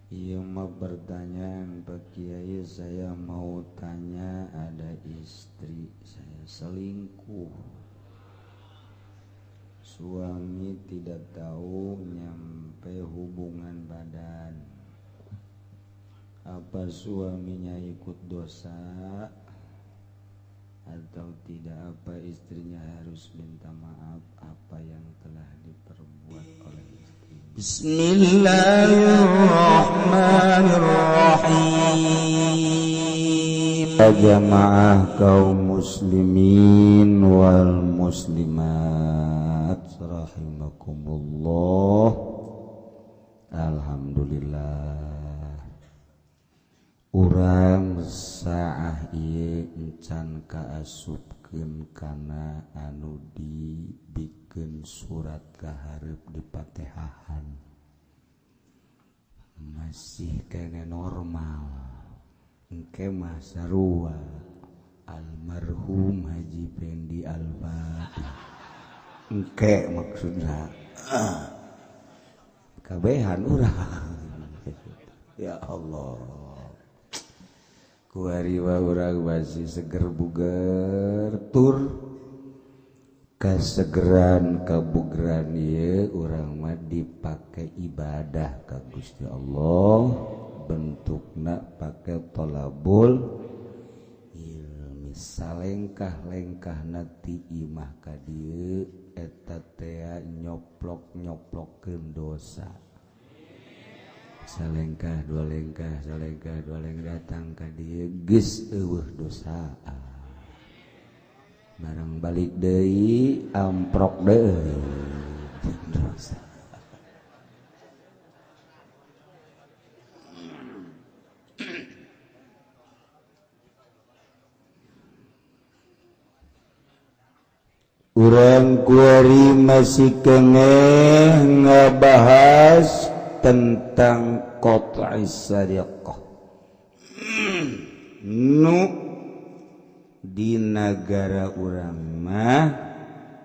Iya mah pertanyaan Pak Kiai, saya mau tanya, ada istri saya selingkuh. Suami tidak tahu nyampe hubungan badan. Apa suaminya ikut dosa atau tidak? Apa istrinya harus minta maaf apa yang telah diperbuat oleh istrinya? Bismillahirrahmanirrahim. Jamaah kaum muslimin wal muslimat rahimakumullah. Alhamdulillah, urang saah ieu encan kaasupkeun kana anu dibikeun surat kaharep di Patehahan masih kene normal. Engke mah sarua almarhum Haji Pendi Al-Fatih. Engke maksudna kabehan urang. Ya Allah, kuariwa urang masih seger buger tur kasegeran kabugeran ieu urang mah dipake ibadah ka Gusti Allah, bentukna pake tolabul ilmi. Salengkah-lengkahna ti imah ka dieu eta teh nyoplok-nyoplokkeun dosa. Salengkah dua lengkah datang ka dieu geus eueuh dosa. Barang balik deui amprok deui dosa. Urang kuari masih kengeh ngabahas tentang qat'is shariqah nu di negara urang mah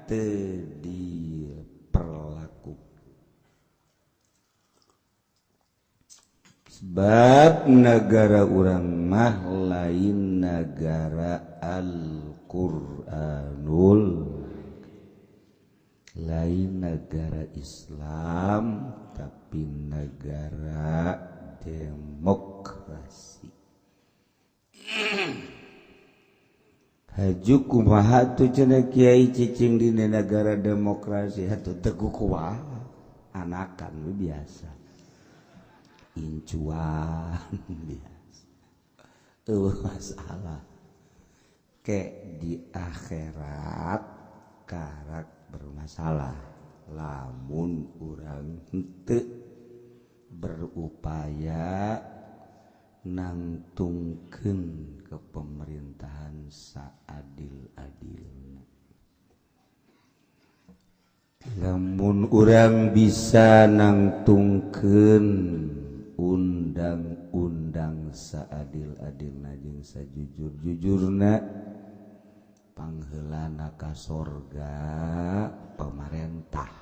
teu diperlaku. Sebab negara urang mah lain negara Al-Qur'anul, lain negara Islam, tapi negara demokrasi. Haju kumaha tuh cenah Kiai cicing di negara demokrasi? Hatu teu kumaha, anakan biasa, incuan biasa, eueuh masalah. Ke di akhirat karak bermasalah lamun urang henteu berupaya nangtungkeun ke pemerintahan saadil-adilna. Lamun urang bisa nangtungkeun undang-undang saadil-adilna jeung sajujur-jujurna, pangheulana ka sorga pamarentah.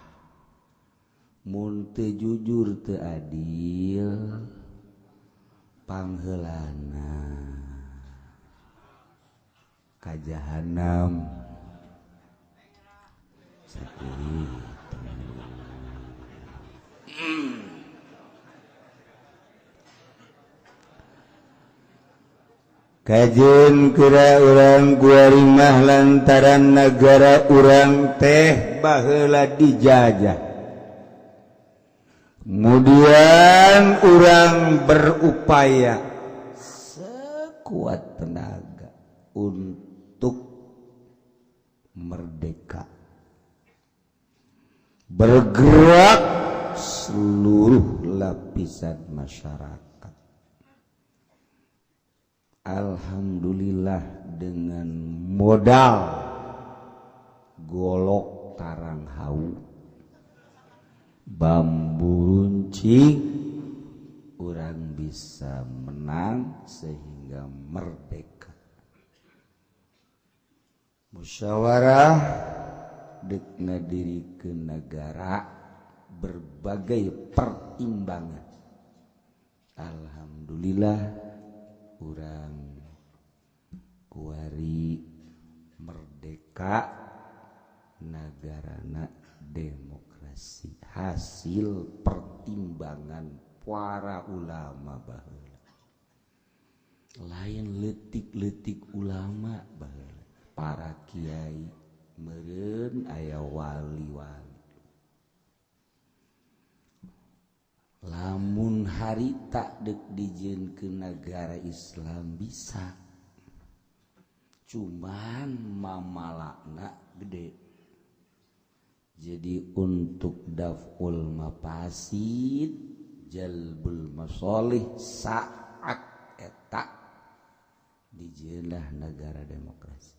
Mun teu jujur teu adil, pangheulana ka jahanam. Sakitu. Kajen kira urang kuari mah lantaran negara urang teh baheula dijajah. Kemudian urang berupaya sekuat tenaga untuk merdeka, bergerak seluruh lapisan masyarakat. Alhamdulillah dengan modal golok tarang hau, bambu runcing, urang bisa menang sehingga merdeka. Musyawarah dek ngadirikeun negara berbagai pertimbangan Alhamdulillah urang kuari merdeka nagarana demokrasi hasil pertimbangan para ulama baheula lain letik-letik ulama baheula para kiai meureun aya wali-wali lamun harita dek dijieun ke negara Islam bisa cuman mamalakna gede jadi untuk daf'ul mafasid jalbul masolih saat eta dijieunlah negara demokrasi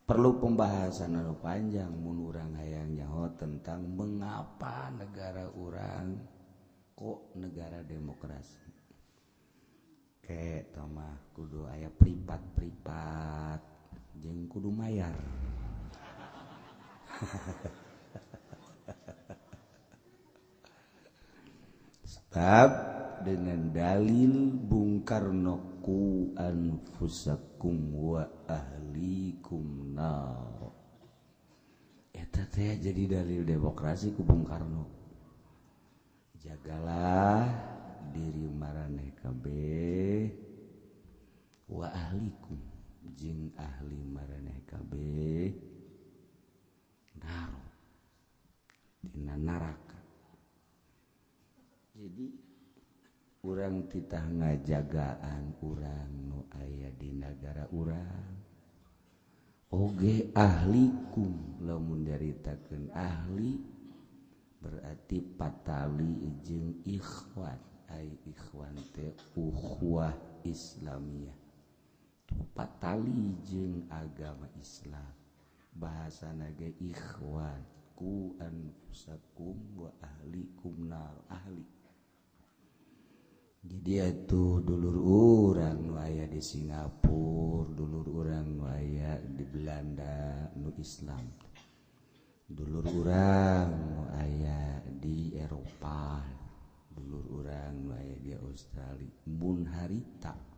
perlu pembahasan anu panjang mun urang hayang nyaho tentang mengapa negara urang kok negara demokrasi kayak mah kudu aya pripat-pripat jeung kudu mayar sebab dengan dalil Bung Karno ku anfusakum wa ahlikum nar eta teh jadi dalil demokrasi ku Bung Karno jagalah diri maraneh kabeh wa ahlikum jeung ahli maraneh kabeh naro dina neraka jadi urang titah ngajagaan urang nu aya di negara urang oge ahlikum lamun diaritakeun ahli berarti patali jeung ikhwan ai ikhwan teh ukhuwah islamiyah patali jeung agama Islam bahasana ge ikhwan ku anfusakum wa ahlikum nar ahli jadi atuh dulur urang nu aya di Singapura dulur urang nu aya di Belanda nu Islam dulur urang nu aya di Eropa dulur urang nu aya di Australia mun harita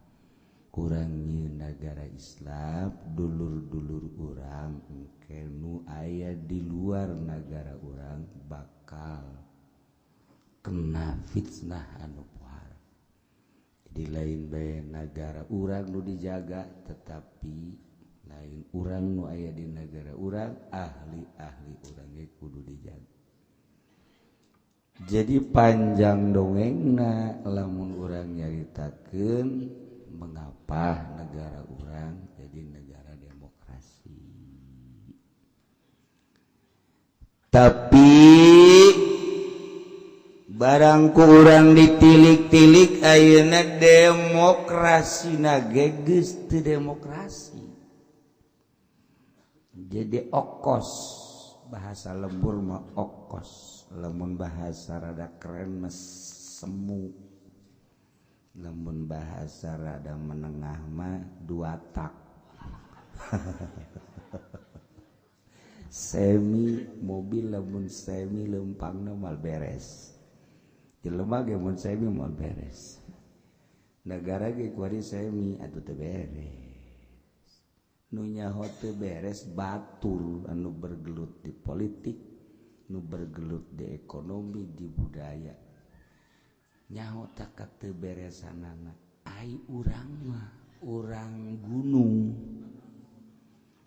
urang nyieun negara Islam dulur-dulur urang engke nu aya di luar negara urang bakal kena fitnah anu pohara jadi lain bae negara urang nu dijaga tetapi lain urang nu aya di negara urang ahli-ahli urang ge kudu dijaga jadi panjang dongengna lamun urang nyaritakeun mengapa negara urang jadi negara demokrasi tapi barang ku urang ditilik-tilik ayeuna demokrasina ge geus teu demokrasi jadi okos bahasa lembur mah okos lamun bahasa rada keren mah semu lamun bahasa rada menengah mah dua tak semi mobil lamun semi leumpangna mal beres jelema ge mun semi mal beres negara ge kuari semi atuh teu beres nu nyaho teu beres batur anu bergelut di politik nu bergelut di ekonomi di budaya nyaho tak teu beresanana ai urang mah urang gunung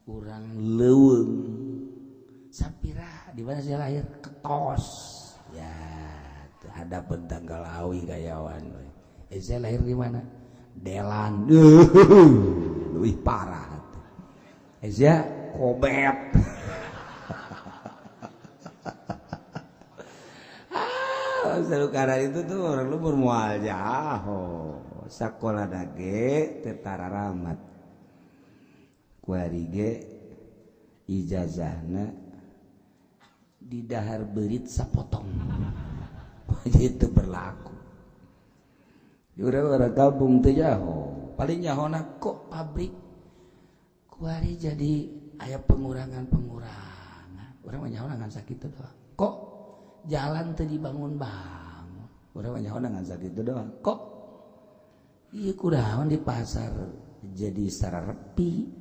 urang leuweung sapira di mana saya lahir ketos ya hadapan tanggal awi gayawan saya lahir di mana Delan lebih parah saya Kobet sekarang itu tuh orang lu bermual jauh sekolah dage tetara ramat kuari ge ijazahna di dahar berit sapotong itu berlaku orang gabung teh jauh paling jauhna kok pabrik kuari jadi aya pengurangan orang mah nyaho ngan sakitu doang kok jalan teu dibangun-bangun gitu doang kok iya kudaon di pasar jadi secara repi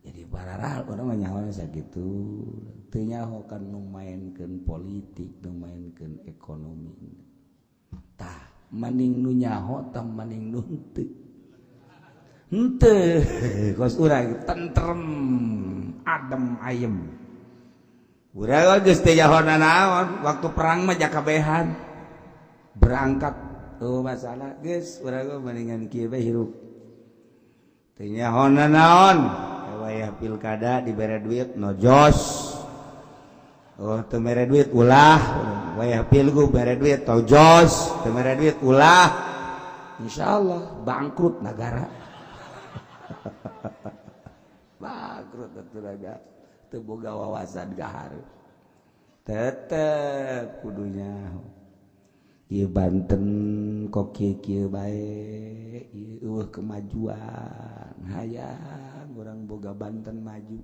jadi para orang nyaho sakitu teu nyaho kan nu mainkeun politik nu mainkeun ekonomi tah maning nu nyaho tah maning nu henteu kos urang tentrem adem ayem urang geus teu nyahona naon waktu perang mah jakabehan berangkat masalah geus urang mendingan kieu bae hirup teu nyahona naon wayah pilkada dibere duit nojos teu mere duit ulah wayah pilgub mere duit tojos teu mere duit ulah insyaallah bangkrut negara bangkrut atuh negara teu boga wawasan gahar tetep kudunya ieu Banten kok kieu bae ieu kemajuan hayang urang boga Banten maju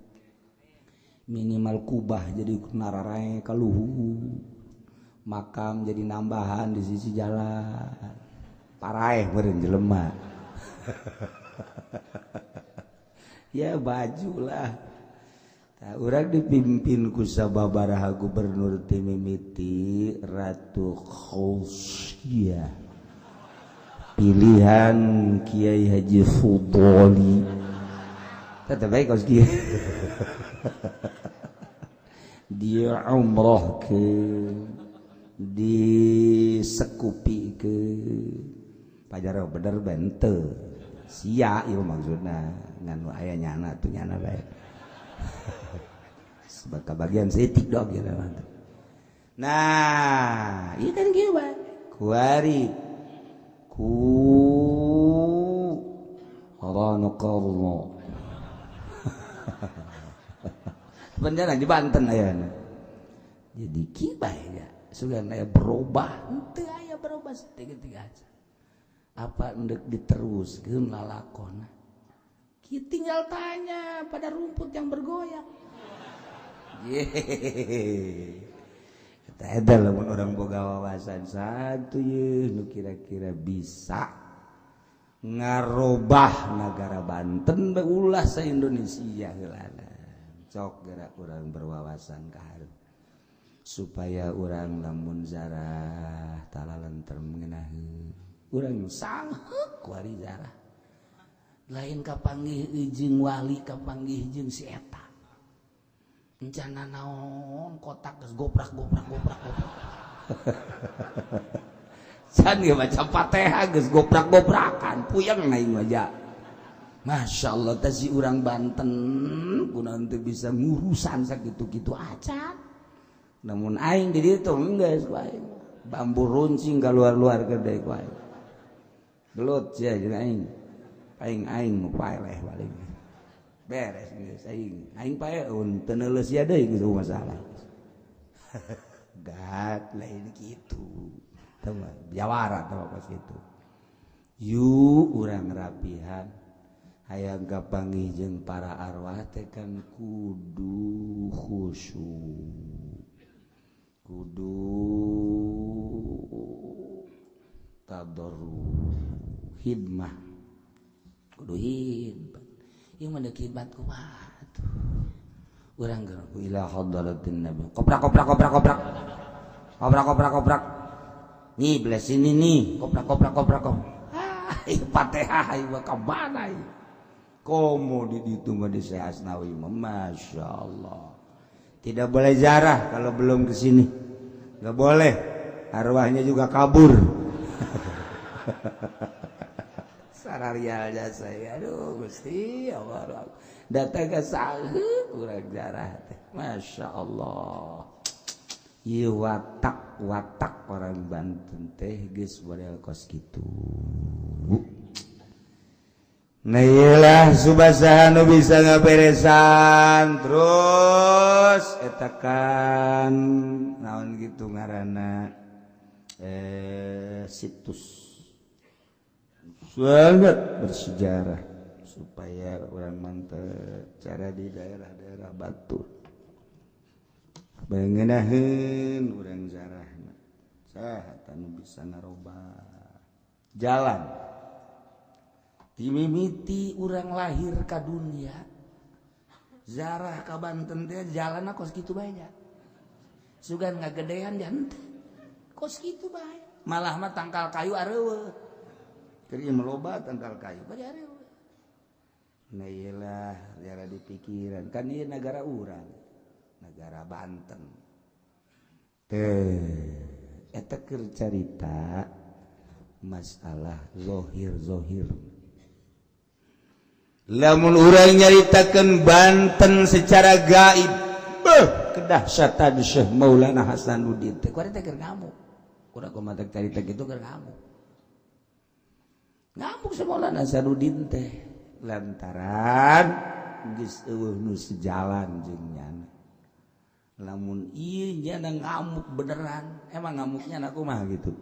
minimal kubah jadi nararae kaluhur makam jadi nambahan di sisi jalan paraeh meureun jelema ya bajulah urang dipimpin ku sababaraha gubernur ti mimiti Ratu Khausyah pilihan Kiai Haji Fudoli tetep baik kos kieu dia umroh ke disekupi ke pajaro bener bente sia ieu maksudna ngan aya nyana tuh nyana bae sebagai bagian setik dong gitu. Nah, iya kan gitu bae. Kuari ku Harana Karno. Beneran di Banten ayana. Jadi kibai ya, sugan aya berubah, henteu aya berubah tiga-tiga aja. Apa endek diteruskeun lalakonna? Kita tinggal tanya pada rumput yang bergoyang. Kita ada lamun orang boga wawasan satu ye nu kira-kira bisa ngarobah negara Banten beulah sa Indonesia heulana. Cok gerak urang berwawasan ka hareup supaya urang lamun zarah talalentrem ngeunaheun. Urang sangheuk ku ari zarah. Lain kapanggih jeung wali kapanggih jeung si eta. Encana naon kotak geus goprak. Can ge maca Fatihah geus goprak-goprakan puyeng aing aja. Masyaallah teh si urang Banten kunaon teu bisa ngurusan sakitu-kitu acan. Namun aing di ditu geus wae. Bambu runcing kaluar-luar gede wae. Gelut sia jeung aing nu paeleh balik. Beres geus aing paeun teu neuleus sia deui geus masalah. Gat lain kitu. Teu jawara teh pas kitu. Yu urang rapihan hayang kapanggih jeung para arwah teh kan kudu khusyuk. Kudu tadarruf hidmah. Kudu hidmat ieu mah deuk hidmat kumaha atuh urang geus ila hadratin nabi koprak nih belah sini nih koprak ieu Fatihah ieu ka mana ieu komo di ditu mah di Syekh Asnawi masyaallah tidak boleh ziarah kalau belum ke sini enggak boleh arwahnya juga kabur sararialnya saya aduh Gusti Allah datang ke saheut urang jarah teh masyaallah ieu watak orang Banten teh geus model kos kitu nah iyalah subasaha nu bisa ngaberesan terus eta kan naon gitu ngaranna situs sangat bersejarah supaya orang mantep cara di daerah-daerah Batu. Bengenaheun urang zarahna sehat anu bisa ngarobah jalan timimiti urang lahir ka dunia zarah ka Banten teh jalan kos kitu banyak sugan ngagedean dan kos kitu bae malah mah tangkal kayu areueuh keur ieu meloba tangkal kayu bari areueuh nah iyalah biar dipikiran kan ieu negara urang negara Banten eta keur carita masalah zohir lamun urang nyaritakeun Banten secara gaib kedahsyatan Syekh Maulana Hasanuddin teh kuari teh keur ngamuk urang kumaha teh carita kitu keur ngamuk Syekh Maulana Hasanuddin teh lantaran geus eueuh nu sejalan jeung nyana lamun ieu nyana ngamuk beneran emang ngamuknya na kumaha gitu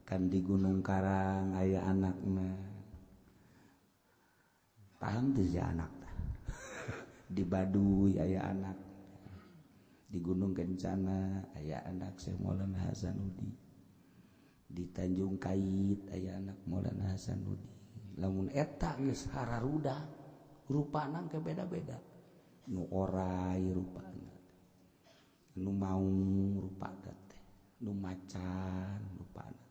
kan di Gunung Karang aya anakna paham teu anak di Baduy aya anak di Gunung Kencana aya anak Syekh Maulana Hasanuddin di Tanjung Kait aya anak Maulana Hasanuddin lamun eta geus hararuda rupana ke beda-beda nu orai rupana nu maung rupana teh nu macan rupana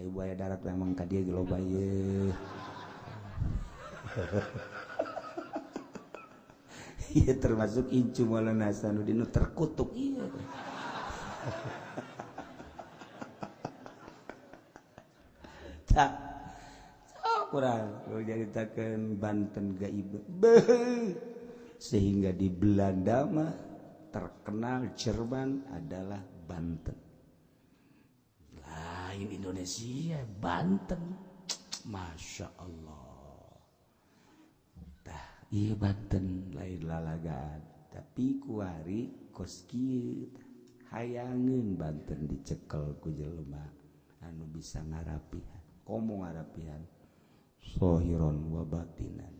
buaya darat memang ka dieu ge loba ieu ieu termasuk incu Maulana Hasanuddin nu terkutuk ieu tak kurang nyaritakeun Banten gaib sehingga di Belanda mah terkenal Jerman adalah Banten lain Indonesia Banten Masya Allah tah iya Banten lain lalagaan tapi kuari kos kieu hayangeun Banten dicekel ku jelema anu bisa ngarapihan komo ngarapihan sohiron wa batinan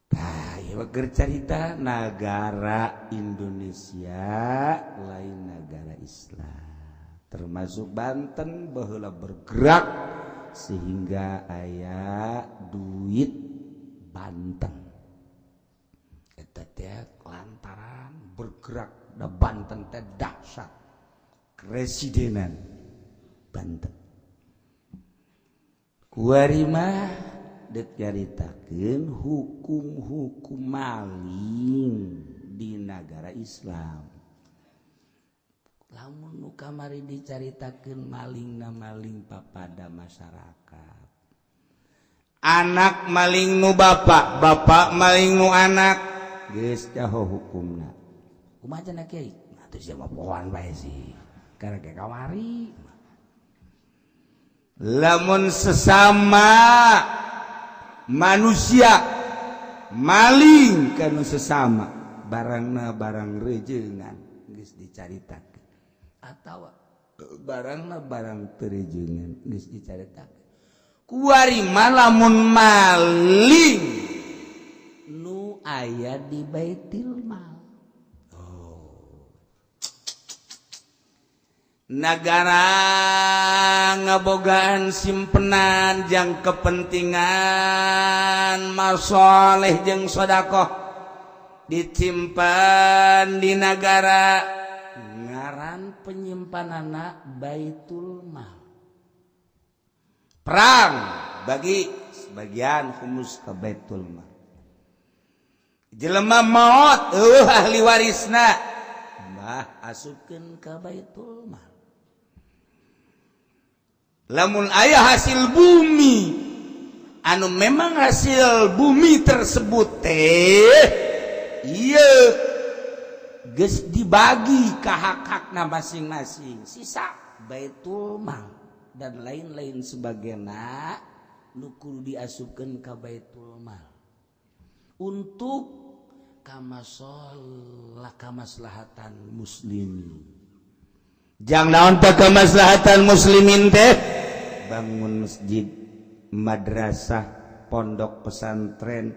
tah ieu keur carita negara Indonesia lain negara Islam termasuk Banten baheula bergerak sehingga aya duit Banten eta teh lantaran bergerak da Banten teh dahsyat kresidenan Banten kuari mah deuk nyaritakeun hukum-hukum maling di negara Islam lamun nu kamari dicaritakeun malingna maling papada masyarakat anak maling nu bapak bapak maling nu anak geus jauh hukumna kumaha cenah kiai atuh sia mah pohoan bae sih karek kamari lamun sesama manusia maling kanu sesama barangna barang rejeungan geus dicaritakeun atawa barangna barang terejeungan geus dicaritakeun kuari malamun maling nu aya di Baitul Mal negara ngabogaan simpenan jang kepentingan masoleh jeung sedekah disimpan di negara ngaran penyimpananna Baitul Mal perang bagi sebagian humus ke Baitul Mal jelema maot ahli warisna mbah asupkeun ka Baitul Mal lamun aya hasil bumi anu memang hasil bumi tersebut teh ieu geus dibagi ka hak-hakna masing-masing sisa Baitul Mal dan lain-lain sebagainya nu kudu diasupkeun ka Baitul Mal untuk kamaslahatan muslimin jang naon teh kamaslahatan muslimin teh bangun masjid madrasah pondok pesantren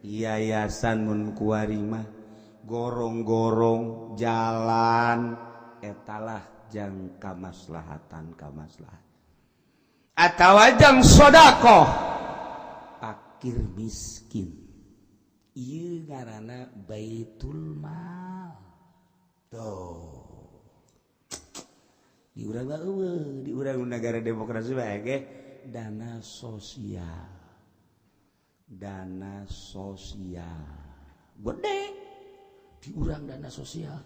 yayasan mun kuari mah gorong-gorong jalan etalah jang kamaslahatan atawa jang sedekah fakir miskin ieu ngaranna baitul mal tuh di urang negara demokrasi bae ge dana sosial gede di urang dana sosial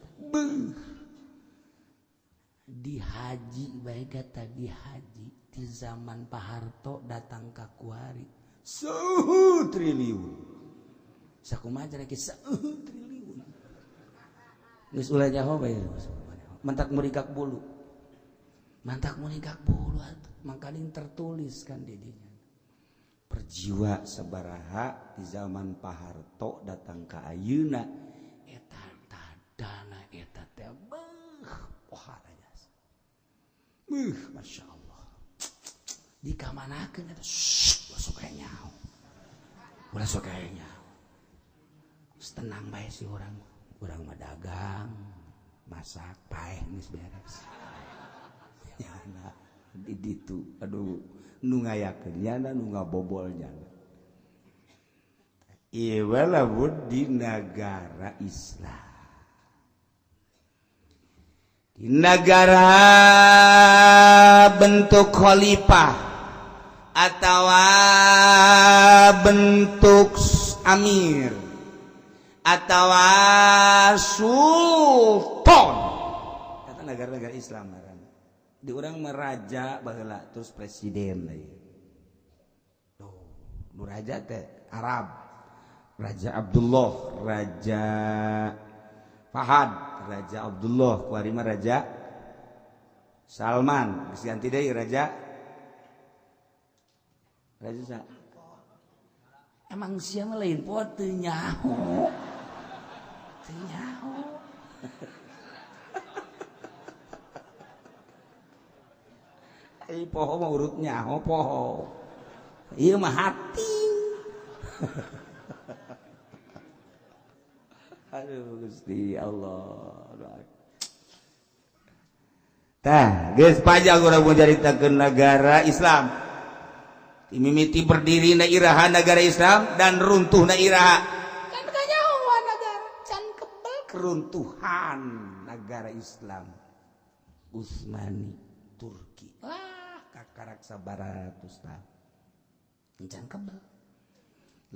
di haji baik kata di haji di zaman Pak Harto datang ka kuari 1 triliun sakumaha lagi 1 triliun geus ulah nyaho bae mantak murikak bulu mangkaling tertulis kan di dinya perjiwa sabaraha di zaman Pak Harto datang ka ayeuna eta dana eta teh pohara jas masyaallah dikamanakeun eta ulah sok aya nyaho tenang bae si urang mah dagang masak paeh geus beres ya nah di ditu aduh nu ngayakeun nya nu ngabobol nya ieu walaupun di negara Islam di negara bentuk khalifah atau bentuk amir atau sultan kata negara-negara Islam di orang meraja baheula terus presiden tuh nu raja teh Arab Raja Abdullah Raja Fahad Raja Abdullah kuari mah Raja Salman geus ganti deui Raja sa emang sia mah lain poe teu nyaho poho mah urut nyaho poho ieu mah hati aduh Gusti Allah tah geus pajang urang mau caritakeun negara Islam mimiti berdiri na iraha negara Islam dan runtuh na iraha kan kanyaho negara can kebal keruntuhan negara Islam Utsmani Turki kakarak sabaratus tahun encan kebal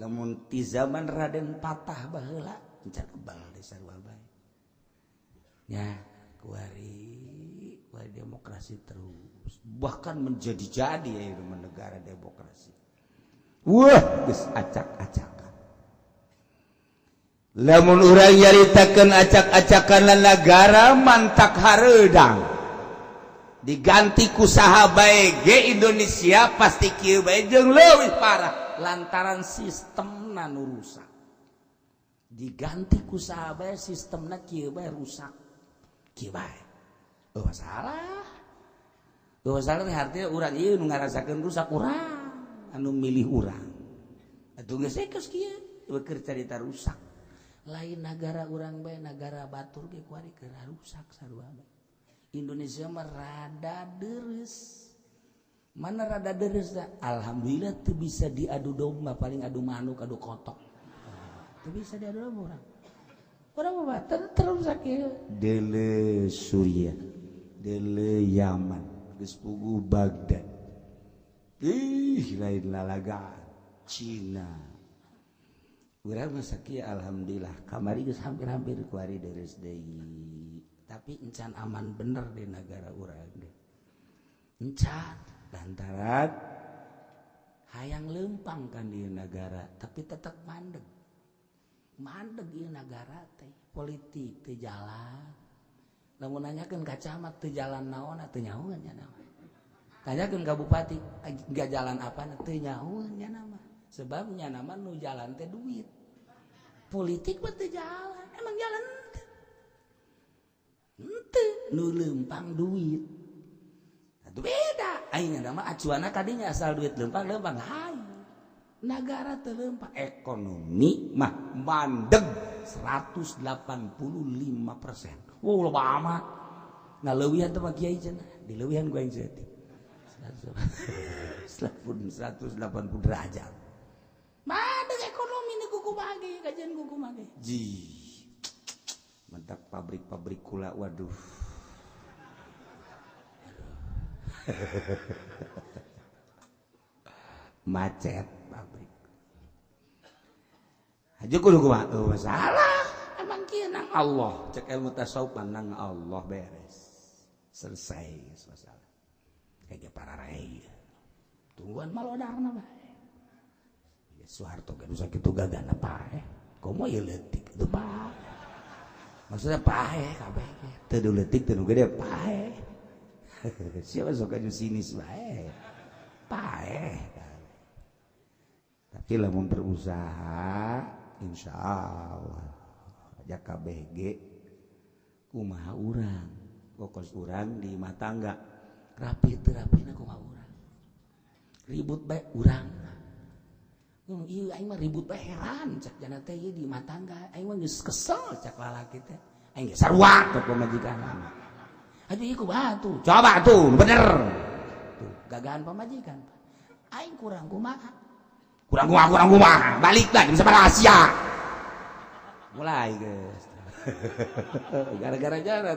lamun ti zaman Raden Patah baheula encan kebal di sarua bae nya kuari demokrasi terus bahkan menjadi-jadi ya negara demokrasi wah geus acak-acakan lamun urang nyaritakeun acak-acakan negara mantak hareudang diganti ku saha bae ge Indonesia pasti kieu bae jeung leuwih parah lantaran sistemna nu rusak diganti ku saha bae sistemna kieu bae rusak kieu bae masalah artinya urang ieu nu ngarasakeun rusak urang anu milih urang atuh geus geus kieu keur carita rusak lain negara urang bae negara batur ge kuari keur rusak sarua bae Indonesia mah rada deres mana rada deres alhamdulillah teu bisa diadu domba paling adu manuk adu kotok teu bisa diadu domba urang mah terus kieu dele Suriah dele Yaman geus puguh Baghdad lain lalagaan Cina urang mah sakieu alhamdulillah kamari geus hampir-hampir kuari deres deui tapi encan aman bener di negara urang ge encan lantaran hayang leumpang kan di negara tapi tetap mandeg ieu negara teh politik teu jalan lamun nanyakeun ka camat teu jalan naon teu nyahoan nya nama tanyakeun ka bupati enggak jalan apa teu nyahoan nya nama sebabnya nama nu jalan teh duit politik mah teu jalan emang jalan teu nu leumpang duit atuh beda aing nama acuana kadinya asal duit leumpang hayu negara teu leumpang ekonomi mah mandeg 185%. Loba amat. ngaleuwihan teh mah kiai cenah dileuwihan ku aing setik 180 derajat madeg ekonomi nih kuku mage kajian kuku mage ji mentak pabrik-pabrik kula waduh macet pabrik aja kudu kumaha masalah emang kieu nang Allah cek ilmu tasawuf nang Allah beres selesai masalah kayak para rai tungguan malodarna bae ya Soeharto kan sakitu gagana pae komo ieu leutik itu pae maksudnya pae kabeh teu leutik teu gede pae siapa sok aju sinis bae pae tapi lamun berusaha insyaallah aja KBG kumaha urang pokos urang di rumah tangga rapi teu rapina kumaha urang ribut bae urang ieu aing mah ribut bae heran cak jana teh ieu di rumah tangga aing mah geus kesel cak lalaki teh aing geus sarua ke pamajikan aduh ieu kumaha tuh coba tuh bener tuh gagahan pamajikan aing kurang kumaha balik lah bisa rahasia mulai guys gara-gara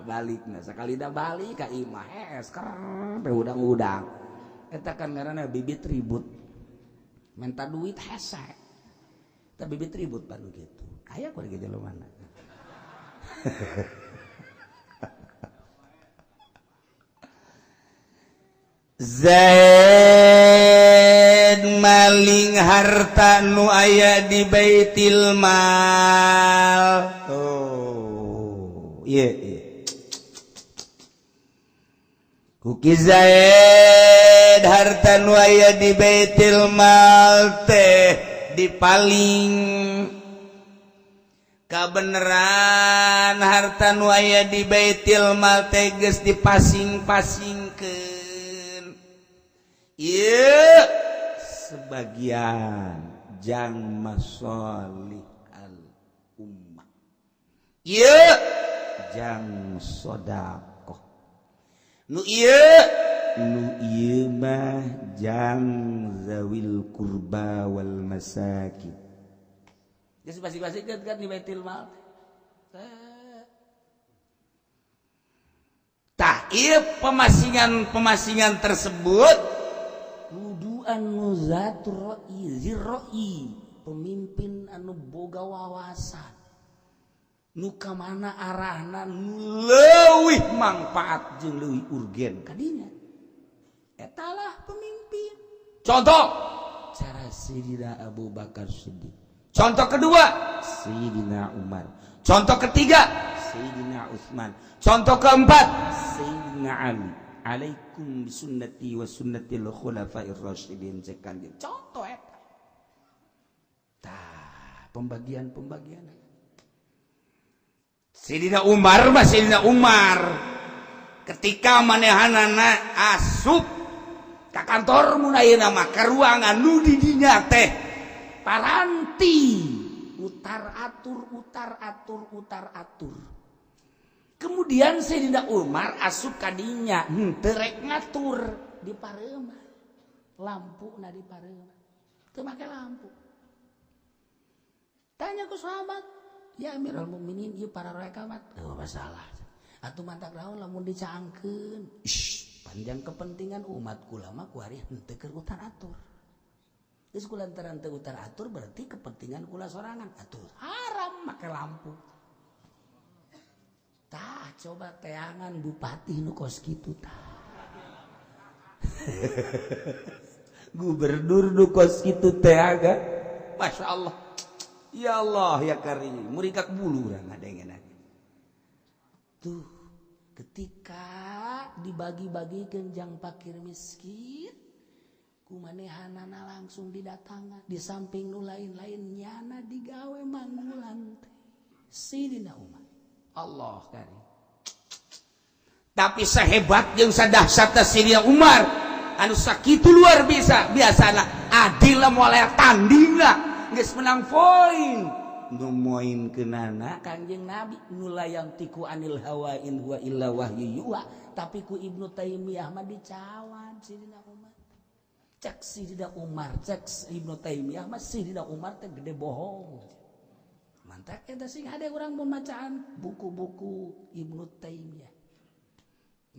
balik nah sekali dah balik ka imah ker udang-udang eta kan ngaranna bibit ribut minta duit hese eta bibit ribut panu gitu aya ku di jelema mana Zaid maling harta nu aya di Baitil Mal. Oh, iya. Kuki Zaid harta nu aya di Baitil Mal teh dipaling kabeneran harta nu aya di Baitil Mal teh geus dipasing-pasingkeun. Iya sebagian jang masolih al ummah iya jang sodakoh nu iya mah jang zawil kurba wal masakin geus pasti kan di Baitul Mal tah ieu pemasingan tersebut kudu anu zatur ziroi pemimpin anu boga wawasan nu ka mana arahna nu leuwih manfaat jeung leuwih urgen kadinya etalah pemimpin contoh cara Sayyidina Abu Bakar Siddiq contoh kedua Sayyidina Umar contoh ketiga Sayyidina Utsman contoh keempat Sayyidina Ali alaikum bisunnati wa sunnatil khulafair rasyidin cekan contoh eta tah pembagian Sayyidina Umar ketika manehanana asup ka kantor mun ayeuna mah ka ruangan nu di dinya teh paranti utar atur kemudian Sayyidina Umar asup kadinya terek ngatur di pareuma lampu na di pareuma teu make lampu tanya ku sahabat ya Amirul Mukminin ieu para rekamat teu masalah atuh mantak naon lamun dicaangkeun panjang kepentingan umat kula mah ku ari henteu keur utar atur geus kulantaran teu utar atur berarti kepentingan kula sorangan atuh haram make lampu. Tah coba teangan bupati nu kos kitu tah. Gubernur nu kos kitu teh aga. Masya Allah. Ya Allah ya Karim, murikak bulu urang ngadengenan. Tuh, ketika dibagi-bagikeun jang fakir miskin, kumanehanana langsung didatangan di samping nu lain-lain nyana digawe manggulan teh. Sayyidina Umar. Allah Karim. Tapi sahebat jeung sadahsyatna Sayyidina Umar anu sakitu luar biasa biasana adil moal tandingna geus menang poin numoin kenana Kangjeng Nabi nulayang tiku anil hawa in huwa illa wahyu yuha tapi ku Ibnu Taimiyah mah dicawan Sidina Umar cek Sidina Umar cek Ibnu Taimiyah mah Sidina Umar teh gede bohong mantak eta sing hade urang pembacaan buku-buku Ibnu Taimiyah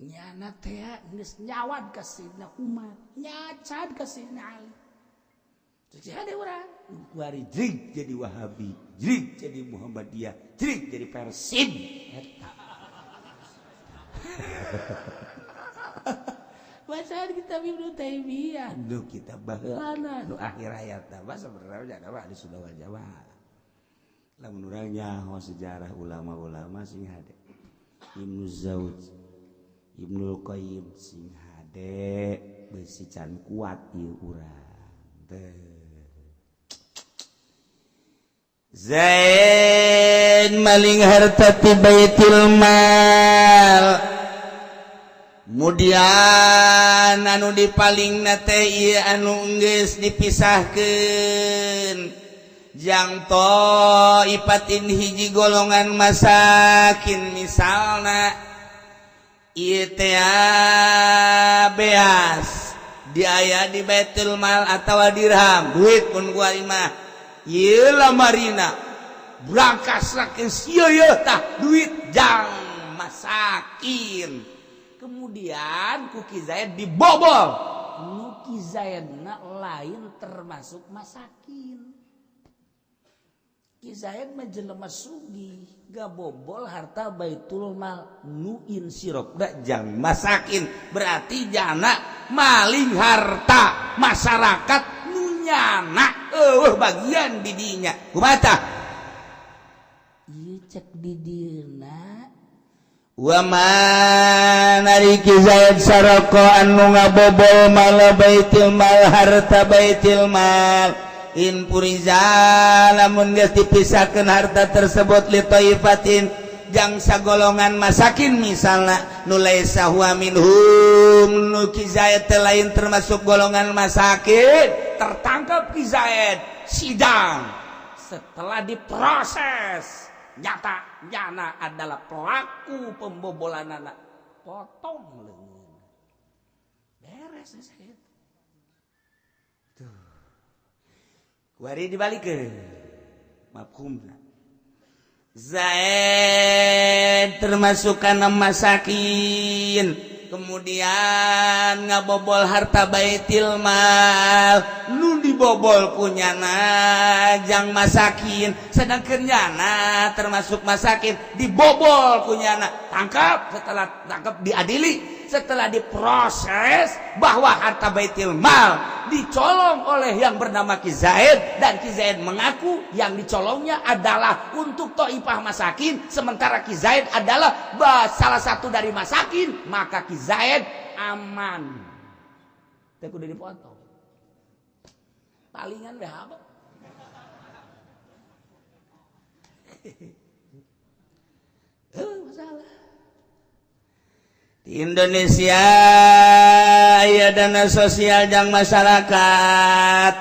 nyana teh geus nyawad ka Sidina Umar nyacad ka Sidina Ali terus hade urang kuari jrig jadi Wahabi jrig jadi Muhammadiyah jrig jadi Persib eta bacaan kitab Ibnu Taimiyah nu kita baheula nu akhir hayat mah sebenarnya ada di Sunda Jawa lamun urang nyaho sejarah ulama-ulama sing hade Ibnu Zawj Ibnu Qayyim sing hade beusi can kuat ieu urang teh Zaid maling harta ti baitul mal kemudian anu dipalingna teh ieu anu geus dipisahkeun jang ipatin hiji golongan masakin misalna ieu teh beas di aya di baitul mal atawa dirham duit pun gua imah ieu lamarina brankas saking sia tah duit jang masakin kemudian ku Ki Zaid dibobol nu Ki Zaidna lain termasuk masakin Ki Zaid mah jelema sugih gak bobol harta baitul mal nu insirokda jang masakin berarti jana maling harta masyarakat nu nyana bagian didinya kumaha ieu cek di dina wa man ari Ki Zaid saraka anu ngabobol mal baitul mal harta baitul mal in puriza lamun geus dipisahkeun harta tersebut li taifatin jang sagolongan masakin misalna nu laisa huwa minhum nu Ki Zaid teh lain termasuk golongan masakin tertangkap Ki Zaid sidang setelah diproses nyata adalah pelaku pembobolanana potong leungeun beres saya tuh kuari dibalikeun mafhumna Zaid termasuk kana masakin kemudian ngabobol harta baitil mal nu dibobol kunyana jang masakin sedangkeun nyana termasuk masakin dibobol kunyana tangkap setelah tangkap diadili setelah diproses bahwa harta baitil mal dicolong oleh yang bernama Ki Zaid dan Ki Zaid mengaku yang dicolongnya adalah untuk Thaifah masakin sementara Ki Zaid adalah salah satu dari masakin maka Ki Zaid aman teh kudu dipotong palingan deh apa masalah di Indonesia aya dana sosial jang masyarakat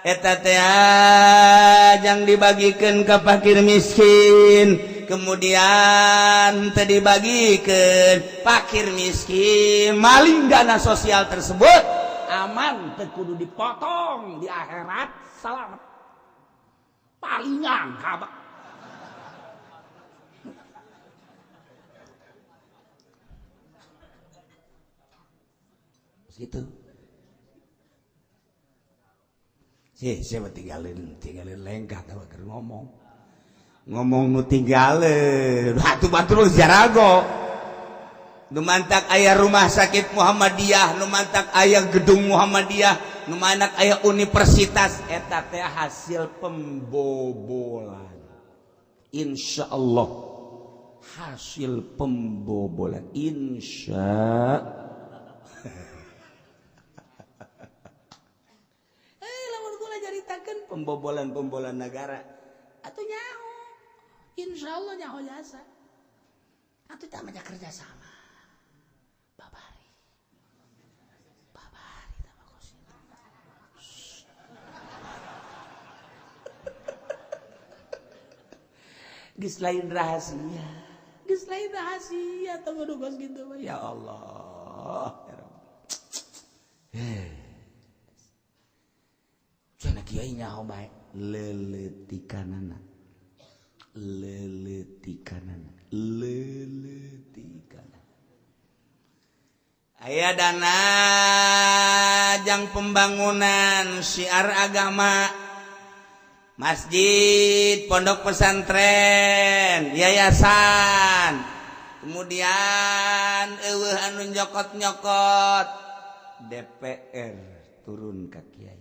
eta teh jang dibagikeun ka fakir miskin kemudian teu dibagikeun fakir miskin maling dana sosial tersebut aman teu kudu dipotong di akhirat selamat palingan habak gitu siapa tinggalin lengkah tahu keur ngomong nu tinggalin batu-batu lu jarago nu mantak aya rumah sakit Muhammadiyah nu mantak aya gedung Muhammadiyah nu mantak aya universitas eta teh hasil pembobolan insyaallah hasil pembobolan insya pembobolan negara atau nyaho insyaallah nyaho jasa atau tak macam kerja sama babari tak bagus geus lain rahasia. Geus lain rahasia tong kudu kos kitu mah. Ya Allah. Ya Rabb. Cenah kiai nyaho bae leletikanana. Aya dana jang pembangunan syiar agama, masjid, pondok pesantren, yayasan, kemudian eueuh anu nyokot-nyokot, DPR turun ka kiai.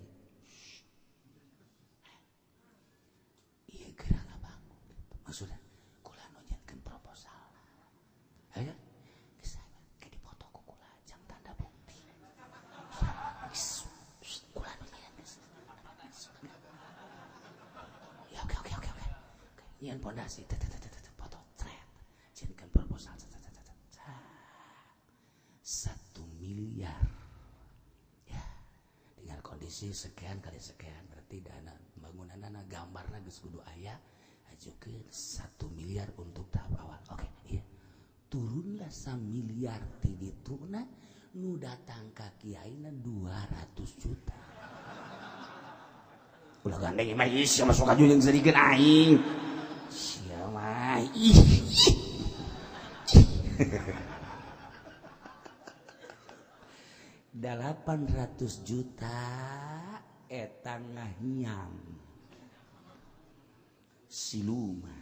Ieu geura ngabangun. Maksudna kula nu nyiankeun proposal. Aya nyian pondasi foto tret jinkan proposal 1 miliar ya dengan kondisi sekian kali sekian berarti dana pembangunan gambarna geus kudu aya ajukeun 1 miliar untuk tahap awal. Oke, iya turunlah 1 miliar ti dituna nu datang ka kiaina 200 juta. Ulah gandeng mah ieu sia masuk aju jeung sedikeun aing. Sia mah ih. 800 juta eta ngahiang. Siluma.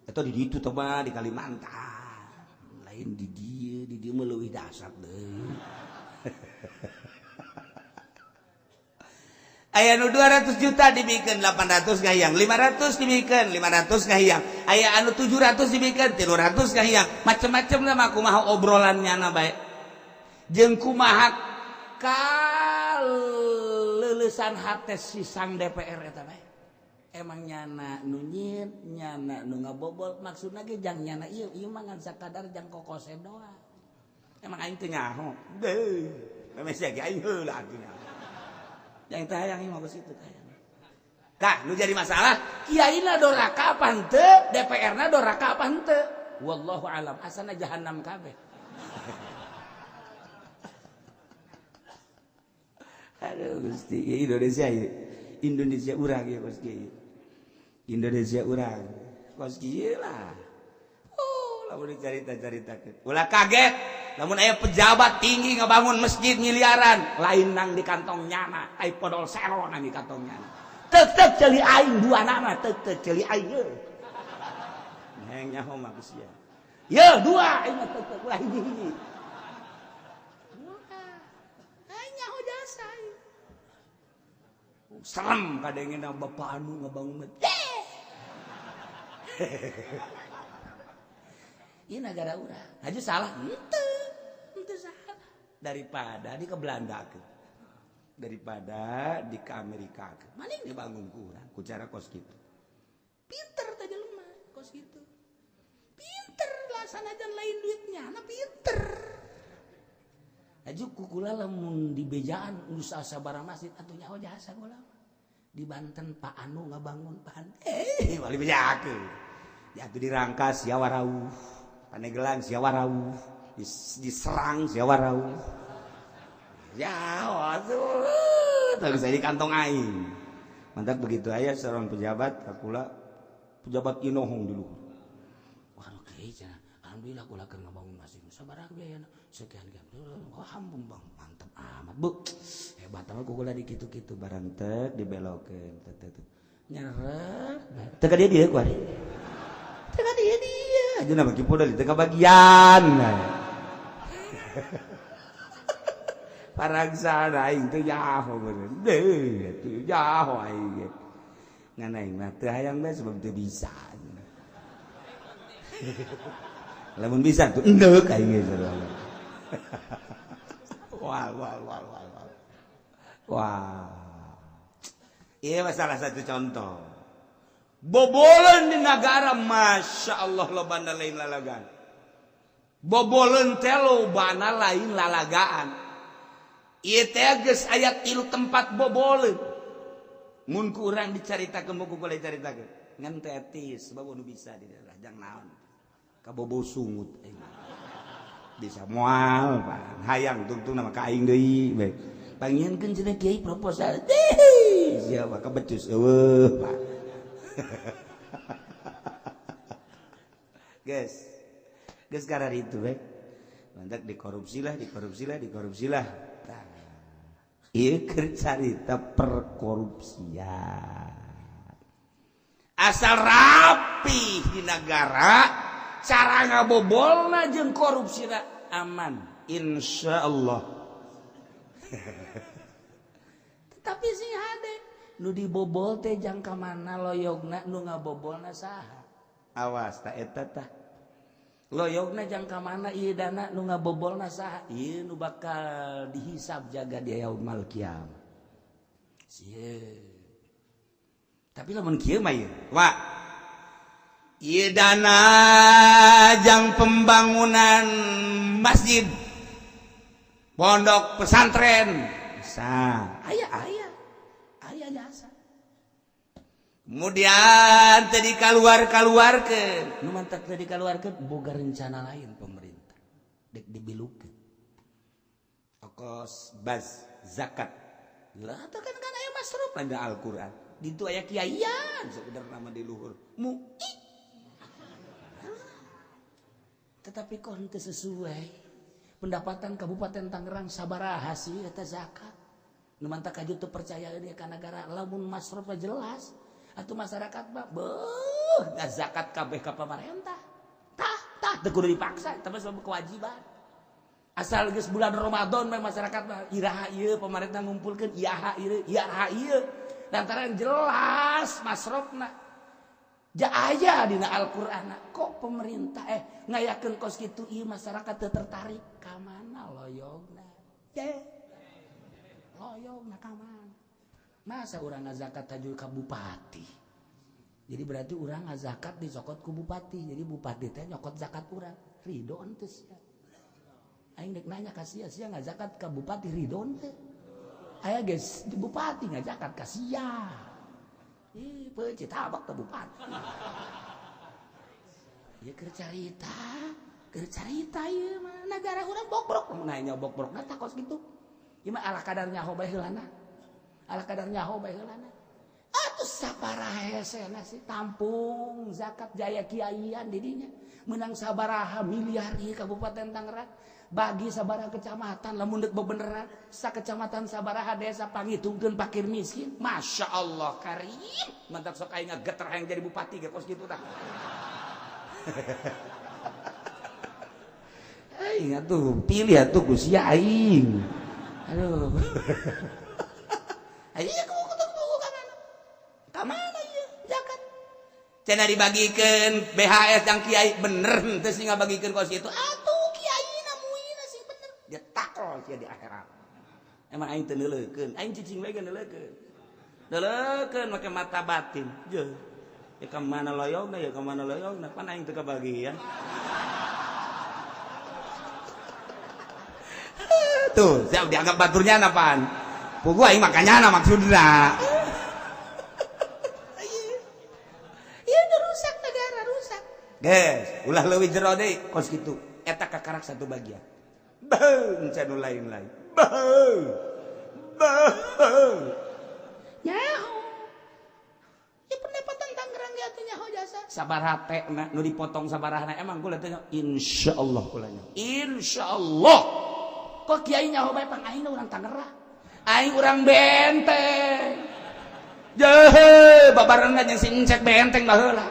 Eta di ditu teh mah di Kalimantan. Lain di dieu mah leuwih dasar deui. Aya nu 200 juta dibikeun 800 ngahiang, 500 dibikeun 500 ngahiang, aya anu 700 dibikeun 300 ngahiang, macem-macem lah mah kumaha obrolannya na bae. Jeung kumaha kaleulesan hate si sang DPR eta bae. Emang nyana nu nyieun, nyana nu ngabobol, maksudna ge jang nyana ieu mah ngan sakadar jang kokose doang. Emang aing teu nyaho. Deui. Memes ge aing heula atunya. Yang tayang mah geus kitu tayang. Kah, nu jadi masalah, kiaina doraka apa henteu, DPR-na doraka apa henteu. Wallahu alam, asana jahanam kabeh. Aduh Gusti, Indonesia urang ya Gusti. Indonesia urang. Kos kieu lah. Oh, lamun dicarita-caritakeun. Ulah kaget. Namun aya pejabat tinggi ngebangun masjid miliaran, lain nang di kantong nyana, ai podol sero nang di kantong nyana. Tetep celi aing dua nama, tetep celi aing ye. Neng nyaho mah geus sia. Ye dua aing mah tetep ulah hiji-hiji. Aing nyaho jasa. Serem kadengena bapak anu ngabangun masjid. Ini negara urang. Aju salah. Itu salah. Daripada di ke Belanda ke. Daripada di ke Amerika ke. Mana yang dibangun kurang. Ku cara kos gitu. Pinter aja lemah. Kos gitu. Pinter lah. Sana aja lain duitnya. Nah pinter. Aju kukula lamun di bejaan. Usaha sabarang masjid. Atuh nyawa jasa kula. Di Banten Pak Anu ngabangun Banten. Wali bejaan ke. Jatuh dirangkas ya warauh. Panegelan siawa rawuh, diserang siawa rawuh. Ya, waduh, terus saya di kantong aing. Mantap begitu aya seorang pejabat, kakula pejabat inohong dulu. Waduh, kayaknya, alhamdulillah kula keur ngabangun masjid. Sabaraha biayana? Sekian. Oh, hampung bang, mantap amat bu. Hebat amat kukula di kitu-kitu barang teu dibelokeun, teu. Nyerep. Teu ka dia ku ari. Teu ka dia. Aja nama kipoda di tengah bagian. Paragsana aing teu nyaho bener. Deh, teu nyaho aing. Ngan aing mah teu hayang bae sebab teu bisa. Lamun bisa tuh endeuh aing ge sarua. Wah. Ieu masalah satu contoh. Bobolan di negara, masya Allah lobana lain lalagaan. Bobolan telo bana lain lalagaan. Ieu teh geus aya 3 tempat bobolan. Mun ku urang dicaritakeun buku kula dicaritakeun. ngan tetis sebab nu bisa di daerah jang naon kabobo sungut bisa moal Pak hayang tungtung nama ka aing deui bae pangienkeun cenah kiai proposal deh siapa kebecus eueuh Pak guys karena itu mantak dikorupsi lah nah, ieu keur carita perkorupsian asal rapi di negara cara ngabobolna jeung korupsina aman insyaallah tetapi sih hade nu dibobol teh jang ka mana loyogna nu ngabobolna saha awas ta eta tah loyogna jang ka mana ieu dana nu ngabobolna saha ieu nu bakal dihisab jaga di yaumul qiyamah sieun tapi lamun kieu mah ieu wa ieu dana jang pembangunan masjid pondok pesantren bisa aya jasa kemudian tadi kaluarkeun nu mantap tadi kaluarkeun boga rencana lain pemerintah dek dibilukeun ongkos baz zakat lah teh kan aya masruf pada Al-Qur'an ditu aya kiaian sebenarnya nama di luhur tetapi kok henteu sesuai pendapatan Kabupaten Tangerang sabaraha sih eta zakat nu mantap kaju teu percaya dia ka negara lamun masruf jelas atuh masyarakat mah beuh zakat kabeh ka pamarentah tah teu kudu dipaksa tapi sebab kewajiban asal geus bulan Ramadan mah masyarakat mah iraha ieu pamarentah ngumpulkeun iyaha ieu lantaran jelas masrofna ja aya dina Al-Qur'an kok pemerintah ngayakeun kos kitu ieu masyarakat teu tertarik ka mana loyogna loyogna ka mana masa urang ngazakat tajul ka bupati jadi berarti urang ngazakat disokot ku bupati jadi bupati teh nyokot zakat urang ridho henteu sia aing dek nanya ka sia ngazakat ka bupati ridho henteu aya geus bupati ngazakat ka sia peuceut tabak ka bupati ieu keur carita ieu mah negara urang bobrok mun aya bobrokna tah kos kitu ieu mah ala kadar nyaho bae heulana atuh sabaraha hesena sih tampung zakat jaya kiaian didinya menang sabaraha miliar ieu Kabupaten Tangerang bagi sabaraha kecamatan lamun deuk bebeneran sakecamatan sabaraha desa pangitungkeun fakir miskin masyaallah karim mantap sok aing geter hayang jadi bupati ge kos kitu tah aing atuh pilih atuh ku sia aing aduh ayo ka mana ieu zakat cenah dibagikeun BHS jang kiai bener henteu sing ngabagikeun kos kitu atuh kiaina muina sing bener dia takol sia di akhirat emang aing teu neuleukeun aing cicing bae geus neuleukeun make mata batin jeung ya ka mana loyogna pan aing teu kabagian tuh siap dianggap baturnya apaan pugu aing makanya maksudna iya rusak negara rusak guys ulah leuwih jero deui kos kitu eta kakarak satu bagian beuh can lain-lain beuh nyaho ya pendapatan Tangerang ge atuh nyaho jasa sabaraha teh nu dipotong sabarahna emang kula teh insyaallah kulanya insyaallah kok kiai nyaho bae pang aing urang Tangerang aing urang Benteng babarengan yang si encek Benteng baheula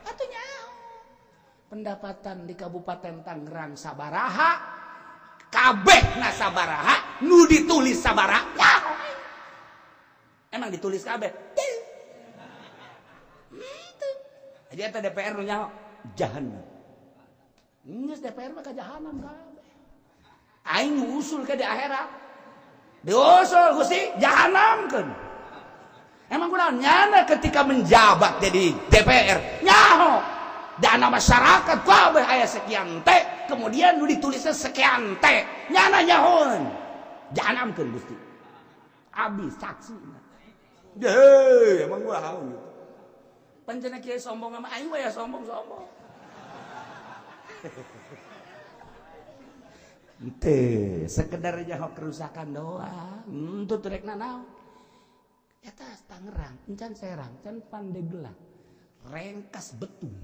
atuh nyaho pendapatan di Kabupaten Tangerang sabaraha kabehna sabaraha nu ditulis sabaraha nyaho emang ditulis kabeh jadi eta DPR nu nyaho jahanam geus DPR mah ka jahanam kabeh aing usul ke di akhirat diusul Gusti jahanamkeun emang kunaon nyana ketika menjabat jadi DPR nyaho dana masyarakat kabeh aya sekian teh kemudian nu ditulisnya sekian teh nyana nyahoan jahanamkeun Gusti abis saksi emang gua haun gitu Pancen kieu sombong mah aing we ya sombong-sombong. Teu, sekedar nyaho kerusakan doang. Henteu teu rek nanaon. Eta Tangerang, encan Serang, can Pandeglang. Rengkas betung.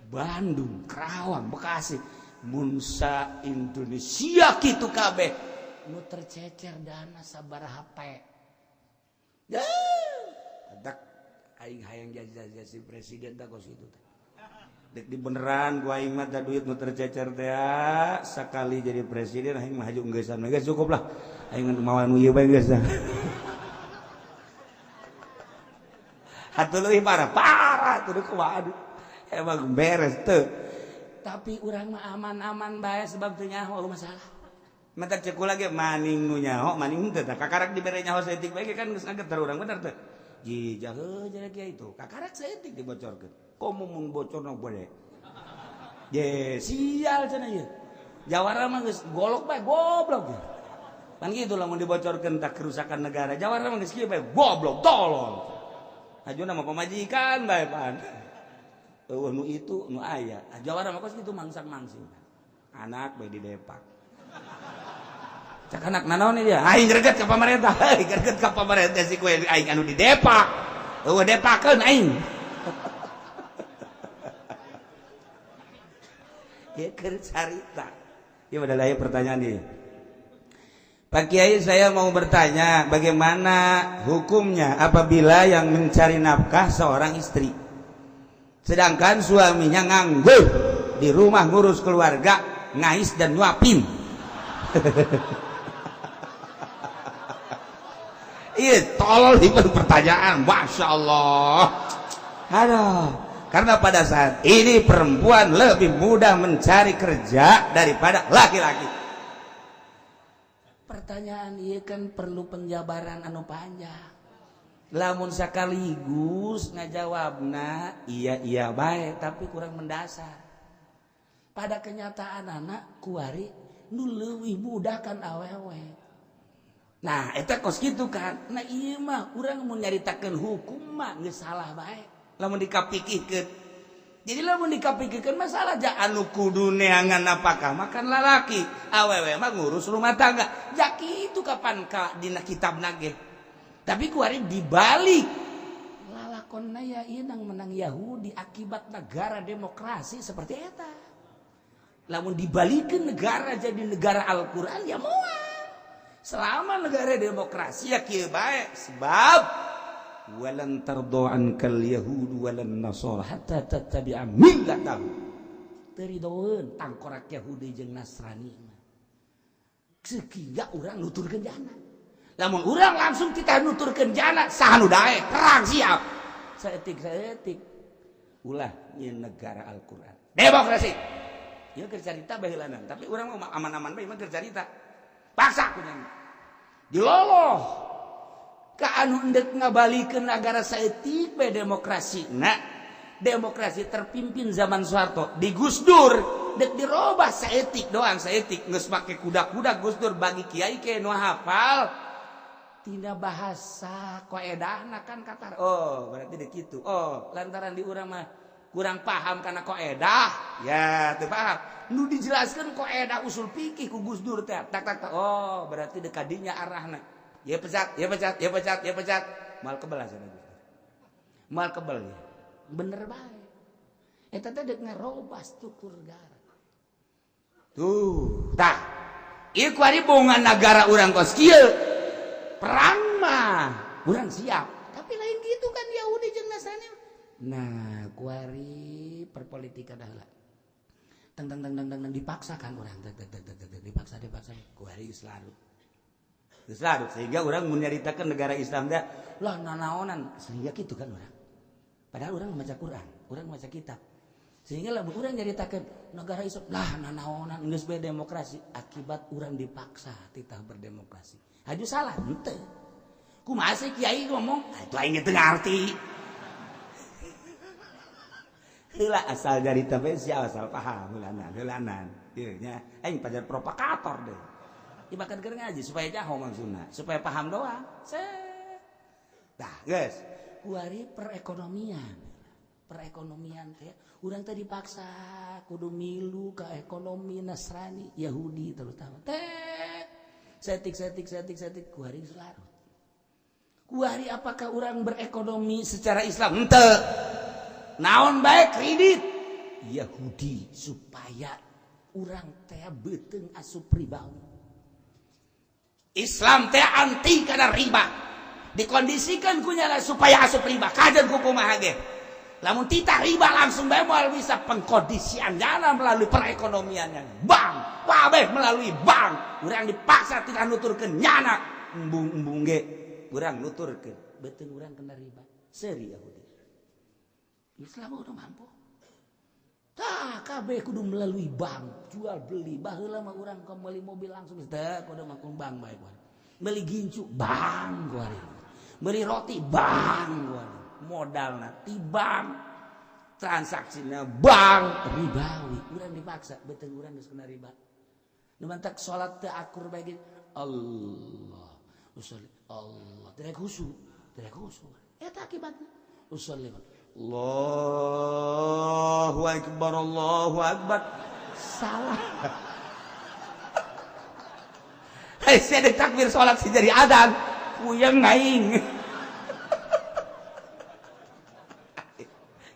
Bandung, Karawang, Bekasi, munsa Indonesia kitu kabeh. Nu tercecer dana sabaraha pe. Ya, adak aing hayang jadi si presiden tah kos kitu teh. Dek di beneran gua aing mah duit nu tercecer teh sakali jadi presiden aing mah haju geussan we geus cukup lah. Aing mau nu ieu bae geus. Atuh leuwih parah tuh kumaha aduh. Emang beres tuh. Tapi urang mah aman-aman bae sebab teu nyaho masalah. Mata cekul lagi maning nu nyaho, maning teu tah kakarak dibere nyaho saeutik bae kan geus ngageter urang bener teu. Jijah heuh jadi kieu itu. Kakarak saeutik dibocorkeun. Komo mun bocorna boleh. Ye, sial cenah ieu. Jawara mah geus golok bae goblok. Kan kitu lamun dibocorkeun tah kerusakan negara. Jawara mah geus kieu bae goblok tolol. Ajuna mah pamajikan bae pan. Nu itu nu aya. Jawara mah kos kitu mangsang-mangsing. Anak bae di depak. Cak anak nanaon dia? Aing greget ka pamarentah. Greget ka pamarentah si kue aing anu di depak. Eueuh depakeun aing. Ya keur carita. Ya padahal aya pertanyaan ieu. Pak Kiai, saya mau bertanya bagaimana hukumnya apabila yang mencari nafkah seorang istri sedangkan suaminya nganggur di rumah ngurus keluarga, ngais dan nyuapin. Iya, tolol itu pertanyaan, Masya Allah. Aduh, karena pada saat ini perempuan lebih mudah mencari kerja daripada laki-laki. Pertanyaan ini kan perlu penjabaran anu panjang. Lamun sakaligus ngajawabna iya baik tapi kurang mendasar. Pada kenyataan anak kuari nu leuwih mudah kan awewe. Nah, eta kos kitu kan. Nah ieu mah urang mun nyaritakeun hukum mah geus salah bae. Lamun dikapikirkeun. Jadi lamun dikapikirkeun masalah ja anu kudu neangan apakah makan lalaki, awewe mah ngurus rumah tangga. Ja kitu kapan ka dina kitabna ge. Tapi kuari dibalik. Lalakonna ya ieu nang menang Yahudi akibat negara demokrasi seperti eta. Lamun dibalikeun negara jadi negara Al-Qur'an ya moal. Selama negara demokrasi ya kieu bae sebab walan tardo ankal yahud walan nasara hatta tattabi'a millatahum. Teridoeun tangkorak Yahudi jeung Nasrani mah. Sekiga urang nuturkeun jana. Lamun urang langsung kita nuturkeun jana saha nu dae perang siap. Saeutik ulah nyeun negara Al-Qur'an. Demokrasi. Ieu keur carita baheulanan, tapi urang mah aman-aman bae mah keur carita. Paksa kunyang. Diloloh. Ka anu endek ngabalikeun negara saeutik bae demokrasi. Nah, demokrasi terpimpin zaman Soeharto di Gus Dur dek dirobah saeutik doang saeutik geus make kuda-kuda Gus Dur bagi kiai ke nu hafal tina bahasa qaedahna kan katar. Oh, berarti dek kitu. Oh, lantaran di urang mah kurang paham kana qaedah. Ya, teu paham. Nu dijelaskeun qaedah usul fikih ku Gus Dur teh. Tak. Oh, berarti dek kadinya arahna. Ya pecat. Mal kebal aja Gus. Mal kebal ya. Bener bae. Eta teh dek ngarobah struktur negara. Tuh, tah. Ieu kuari bongan negara urang kos kieu. Perang mah urang siap. Tapi lain gitu kan Yahudi jeung Nasrani. Nah, kuari perpolitikan adalah teng dipaksakan orang dipaksa kuari Islam sehingga orang menyaritakan negara Islam teh lah nanaonan sehingga gitu kan orang padahal orang membaca Quran orang membaca kitab sehingga lah orang nyaritakan negara Islam lah nanaonan geus bae demokrasi akibat orang dipaksa titah berdemokrasi haju salah henteu kumaha sih kiai ngomong itu aing teu ngarti. Heula asal dari tapi si asal paham heulanan ieu nya aing pajar provokator deh ibakan keur ngaji supaya jaho maksudna supaya paham doang tah geus kuari perekonomian teh urang teh dipaksa kudu milu ka ekonomi Nasrani Yahudi terutama teh setik kuari selarut kuari apakah urang berekonomi secara Islam henteu naon bae kredit Yahudi supaya urang teh beuteung asup ribawi Islam teh anti kana riba dikondisikan kunyana supaya asup riba kajen kumaha ge lamun titah riba langsung bae moal bisa pengkondisian jana melalui perekonomiannya bank kabeh melalui bank urang dipaksa tidak nuturkeun nyana embung ge urang nuturkeun beuteung urang kena riba seuri Yahudi Islam udah mampu tah kabeh kudu melalui bank jual beli baheula mah urang ka meuli mobil langsung teh kudu makung bank bae kuari meuli gincu bank kuari meuli roti bank kuari modalna ti bank transaksina bank ribawi urang dipaksa beuteung urang geus kena riba nu mantak salat teu akur bae Allah usolli Allah tidak khusyuk eta akibatna usolli Allahu akbar salah hei saya takbir salat sih jadi adzan puyeng aing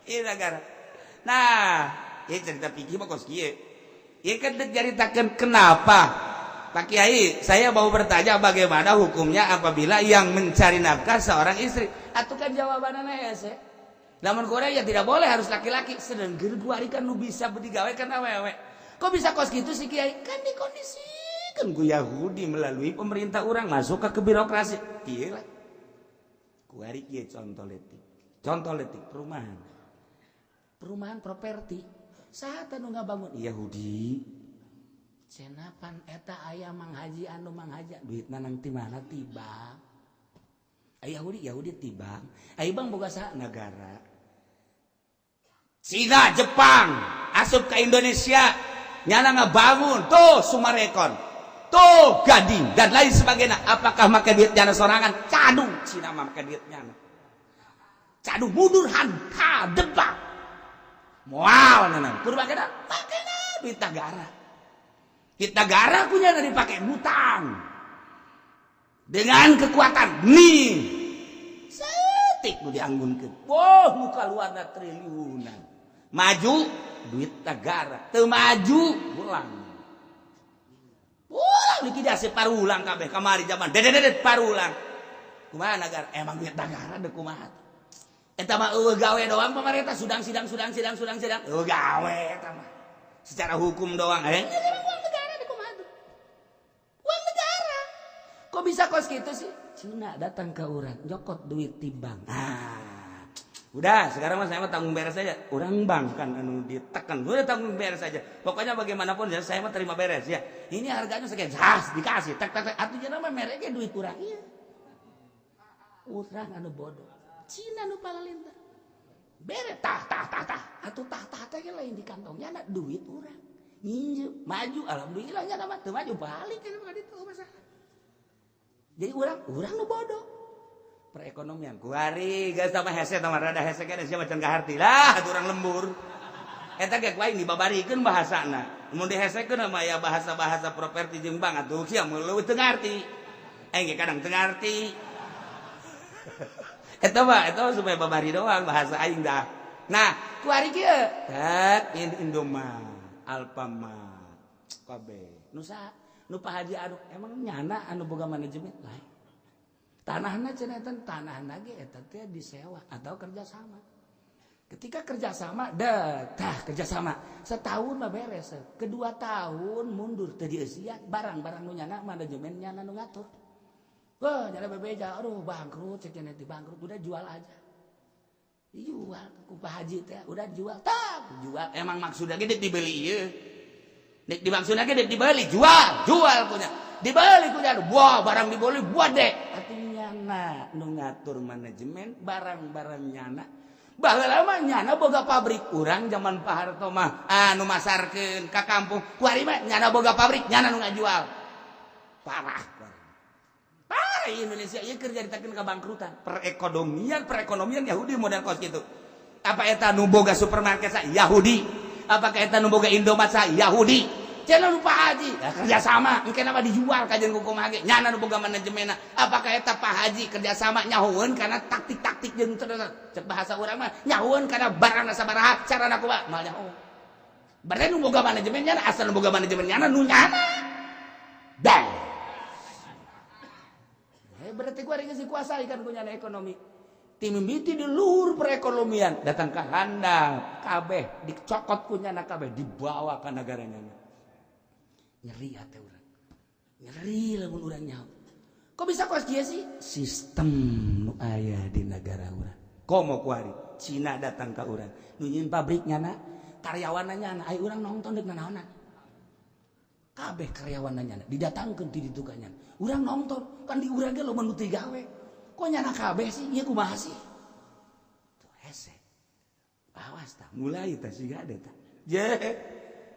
ieu negara nah ieu cerita pikir mah kos kieu ieu kan diceritakeun kenapa Pak Kiai saya mau bertanya bagaimana hukumnya apabila yang mencari nafkah seorang istri atuh kan jawabanana hese lamun Korea ya tidak boleh harus laki-laki sedangkan kuari kan nu bisa digawe kan awewe kok bisa kos gitu sih Kiai kan dikondisikan ku Yahudi melalui pemerintah orang masuk ke birokrasi ieu lah kuari kieu contoh letik perumahan properti saha nu ngabangun Yahudi cenapan eta aya Mang Haji anu Mang Haji duitna nang ti mana tiba Yahudi tibang ai bang boga saha negara Cina Jepang asup ke Indonesia nyana ngabangun tuh Sumarekon tuh Gading dan lain sebagainya apakah make duit nyana sorangan cadu Cina mah make duit nyana cadu mundur hanka debak moal nana kurbagena makena duit negara punya dipakai hutang dengan kekuatan nih setik nu dianggunkeun nu kaluarna triliunan maju duit negara teu maju ulang likuidasi parulang kabeh kamari zaman dedet parulang kumaha negara emang duit negara deuk kumaha eta mah gawe doang pemerintah sidang gawe eta mah secara hukum doang uang negara deuk kumaha uang negara kok bisa kos gitu sih Cina datang ke orang nyokot duit di bank udah sekarang mas saya mah tanggung beres saja orang bank kan anu ditekan udah tanggung beres saja pokoknya bagaimanapun ya saya mah terima beres ya ini harganya sekian dikasih tak artinya nama mereknya duit kurang iya urang anu bodoh Cina nu palalintah beres tah atuh tah teh lain di kantongnya ada duit urang nginjem maju alhamdulillahnya nama teu maju balik kana ka ditu masalah jadi urang nu bodoh perekonomian kuari geus sama hese sama rada hese kana sia macan kaharti lah atuh urang lembur eta ge kuaing dibabarikeun bahasana mun dihesekeun mah ya bahasa-bahasa properti jeung bank atuh sia leuwih teu ngarti aing ge kadang teu ngarti eta supaya babari doang bahasa aing dah nah kuari kieu tak Indomaret Alfamart kabeh nu saha nu Pak Haji anu emang nyana anu boga manajemen lain tanahna cenah eta tanahna ge eta teh disewa atau kerjasama ketika kerjasama kerjasama setahun mah beres kedua tahun mundur teh dieusian barang-barang nu nyana manajemen nyana nu ngatur wah nyana bebeja aduh bangkrut cek cenah bangkrut udah jual aja dijual ku Pak Haji teh udah jual jual emang maksudnya ge dibeli ieu nek dimaksudna ge dibeli jual punya dibeli punya wah barang dibeli buat dek artinya nu ngatur manajemen barang-barang nyana baheula mah nyana boga pabrik urang zaman Pak Harto mah anu masarkeun ka kampung kuari mah nyana boga pabrik nyana nu ngajual parah Indonesia ieu keur jaritakeun kabangkrutan. Perekonomian Yahudi model kos gitu. Apa eta nu boga supermarket sa Yahudi? Apakah eta nu boga Indomaret sa Yahudi? Cenah nu Pak Haji kerja sama engke apa dijual ka jeung kumaha ge nyana nu boga manajemenna. Apakah eta Pak Haji kerja sama nyahoeun kana taktik-taktik jeung cek bahasa urang mah nyahoeun kana barangna sabaraha carana kumaha mal nyaho. Berarti nu boga manajemen nyana asal nu boga manajemen nyana nu nyana. Dah. Berarti gua geus dikuasai kan ku nyana ekonomi. Tim mimiti di luhur perekonomian datang ke handap kabeh dicokot ku nyana kabeh dibawa ka negara nyana. Nyeri hati orang, nyeri lamun orang nyaho. Kok bisa kos kieu sih? Sistem nu aya di negara urang. Komo kuari Cina datang ke urang, nu nyieun pabriknya na, karyawanna nyana, aya urang nonton deuk nanaonna. Kabeh karyawanna nyana didatangkeun ti ditu ka nyana. Urang nonton, kan di urang ge loba nu teu gawe. Kok nyana kabeh sih? Ieu kumaha sih? Tuh hese. Awas tah, mulai tah siga ada tah.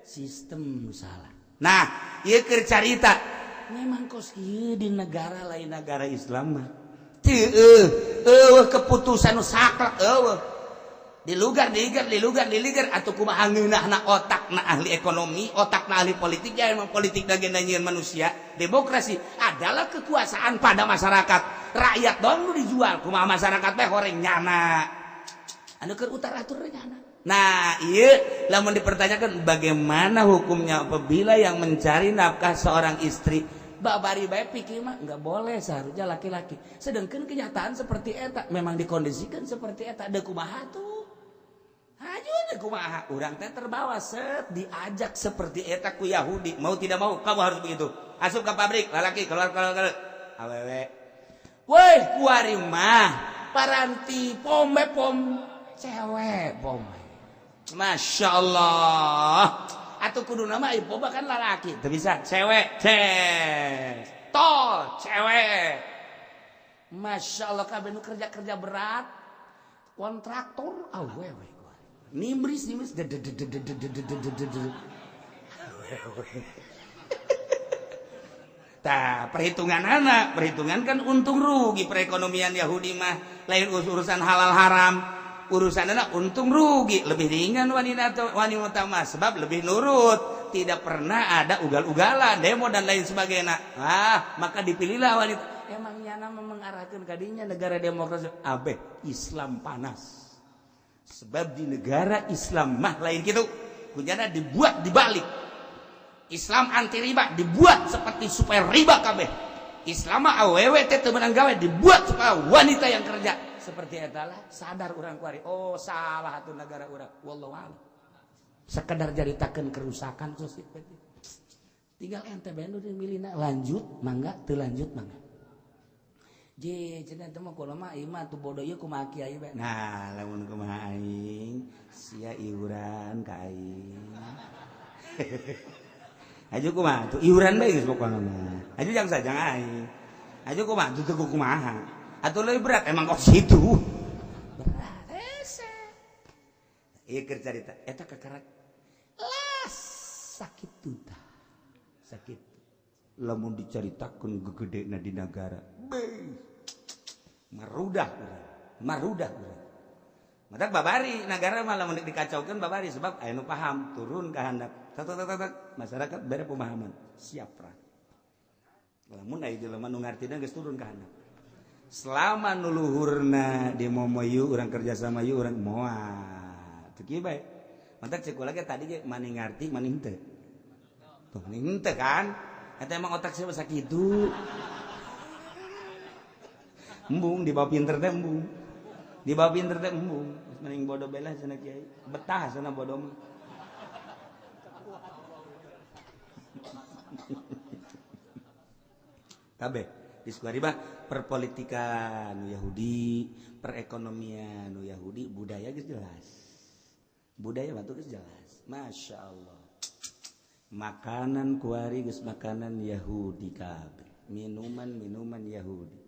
Sistem nu salah. Nah, ieu keur carita. Memang kos kieu di negara lain negara Islam mah. Teu keputusan nu saklek eueuh. Dilugar atuh kumaha ngeunahna otakna ahli ekonomi, otakna ahli politik ya emang politik dagena nyieun manusia. Demokrasi adalah kekuasaan pada masyarakat. Rakyat doang nu dijual, kumaha masyarakat teh horeng nyana. Anu keur utar-atur nyana. Nah, iya, lamun dipertanyakan bagaimana hukumnya apabila yang mencari nafkah seorang istri babari bae pikir mah enggak boleh seharusnya laki-laki. Sedangkan kenyataan seperti eta memang dikondisikan seperti eta. Da kumaha tuh? Haju da kumaha? Urang teh terbawa set diajak seperti eta ku Yahudi. Mau tidak mau kamu harus begitu. Asup ke pabrik, lalaki keluar. Awewe. Woi, kuari mah paranti pom cewek pom. Masya Allah. Atau kudu nama ibu bahkan lelaki. Itu bisa cewek. Tol cewek. Masya Allah kabeh nu kerja berat. Kontraktor awewe. Nimris. Tah, perhitungan kan untung rugi perekonomian Yahudi mah lain urusan halal haram. Urusan anak untung rugi lebih ringan wanita mah sebab lebih nurut, tidak pernah ada ugal-ugalan demo dan lain sebagainya. Maka dipilihlah wanita. Emang nyana mengarahkan kadinya negara demokrasi abeh Islam panas sebab di negara Islam mah lain gitu kunyana dibuat dibalik. Islam anti riba dibuat seperti supaya riba kabeh. Islam mah awewe teh teu meunang gawe dibuat supaya wanita yang kerja. Seperti etalah sadar orang kuari oh salah atuh negara urang wallahu a'lam sekedar jaritakeun kerusakan sosial tinggal ente bendu milihna lanjut mangga teu lanjut mangga je cenah teh mah kulo mah ieu mah tuh bodoh ieu kumaha kiai we nah lamun kumaha aing sia iuran ka aing aju kumaha tuh iuran bae geus pokona mah aju jang sajang aing aju kumaha tuh kumaha atau lebih berat emang kok situ berat iya keur carita eta kakarak las sakit tuta sakit lamun dicaritakeun gegedena di negara marudah urang matak babari negara mah lamun dikacaukeun babari sebab aya nu paham turun ka handap masyarakat bere pemahaman siap ra lamun aya jelema nu ngartina geus turun ka handap selama nuluhurna di momoyu orang kerja sama yu orang moal teu kieu bae mantap cek lagi tadi ge mani ngarti mani henteu tuh mani henteu kan eta emang otak saya sakitu embung di bawah pinter teh embung mending bodoh belah cenah kiai betah cenah bodoh mah kabeh diskuari bah perpolitikan Yahudi, perekonomian Yahudi, budaya geus jelas. Budaya batu geus jelas. Masya Allah. Makanan kuari geus makanan Yahudi kabeh. Minuman Yahudi.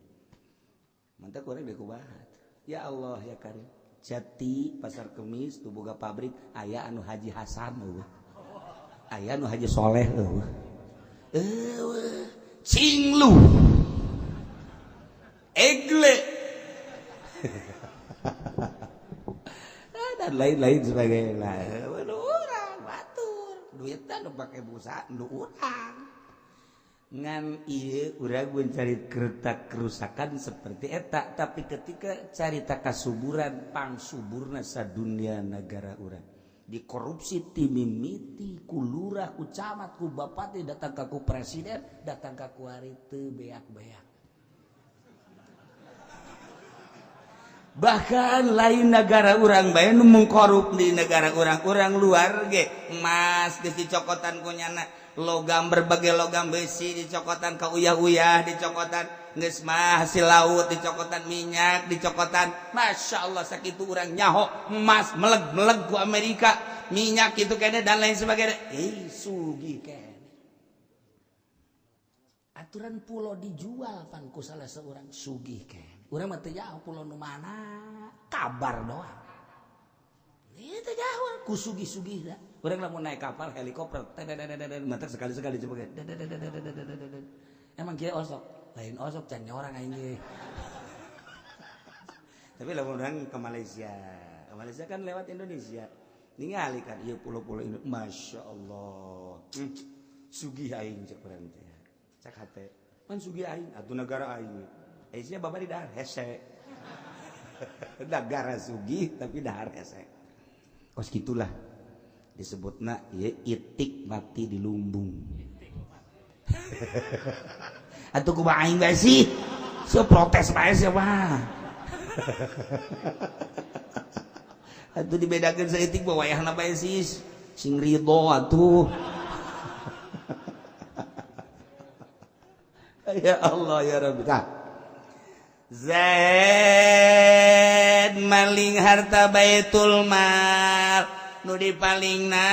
Mantap kuari deuk kubahat. Ya Allah ya Karim. Jati pasar Kemis tu boga pabrik aya anu Haji Hasan eueuh. Aya anu Haji Soleh eueuh. Cinglu. egle dan lain-lain sebagainya. Orang batur duitnya nu pakai busa nu urang ngan ieu urang mencari kereta kerusakan seperti eta, tapi ketika carita kasuburan pangsuburna sadunia negara urang dikorupsi ti mimiti ku lurah ku camat ku bapati datang ka ku presiden datang ka ku ari teu beak-beak. Bahkan lain negara urang bae nu mengkorup di negara urang-urang luar ge emas geus dicokotan ku nyana, logam berbagai logam besi dicokotan ka uyah-uyah dicokotan, geus mah hasil laut dicokotan, minyak dicokotan. Masya Allah sakitu urang nyaho emas meleg-meleg ku Amerika, minyak kitu kene dan lain sebagainya. Sugih kene. Aturan pulau dijual pan ku salah seorang sugih kene. Urang mah teu jauh pulau nu mana, kabar doang. Ieu teh jauh ku sugih-sugih da. Urang lamun naik kapal helikopter, matak sekali-sekali coba ge. Emang kieu osok, lain osok can orang aing ge. Tapi lamun urang ke Malaysia. Ke Malaysia kan lewat Indonesia. Ningali kan ieu pulau-pulau Indonesia. Masya Allah. Sugih aing cek urang teh. Cek hate. Man sugih aing atuh negara aing. Aisyah bapak di dahar hese. Negara sugih tapi dahar hese. Kos gitulah disebutna ya itik mati di lumbung. Atuh kumaha aing bae sih? So protes bae sia mah. Atuh dibedakeun saeutik bae wayahna bae sih sing ridho atuh. Ya Allah ya Rabbi. Zaid maling harta Baitul Mal nu dipalingna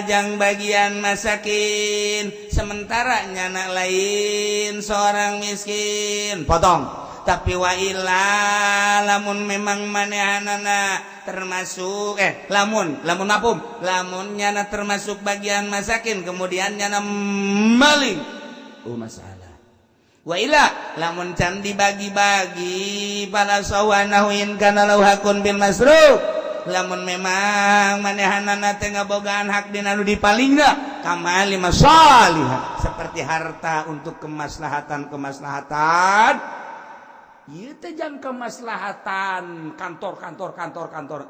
jang bagian masakin sementara nyana lain seorang miskin potong. Tapi wa illa lamun memang manehanana termasuk lamun nyana termasuk bagian masakin kemudian nyana maling masalah. Wa ila lamun can dibagi-bagi pala sawanahuin kana lau hakun bil masruf lamun memang manehanana teh ngabogaan hak dina nu dipalingna kamali masalih seperti harta untuk kemaslahatan ieu teh jang kemaslahatan kantor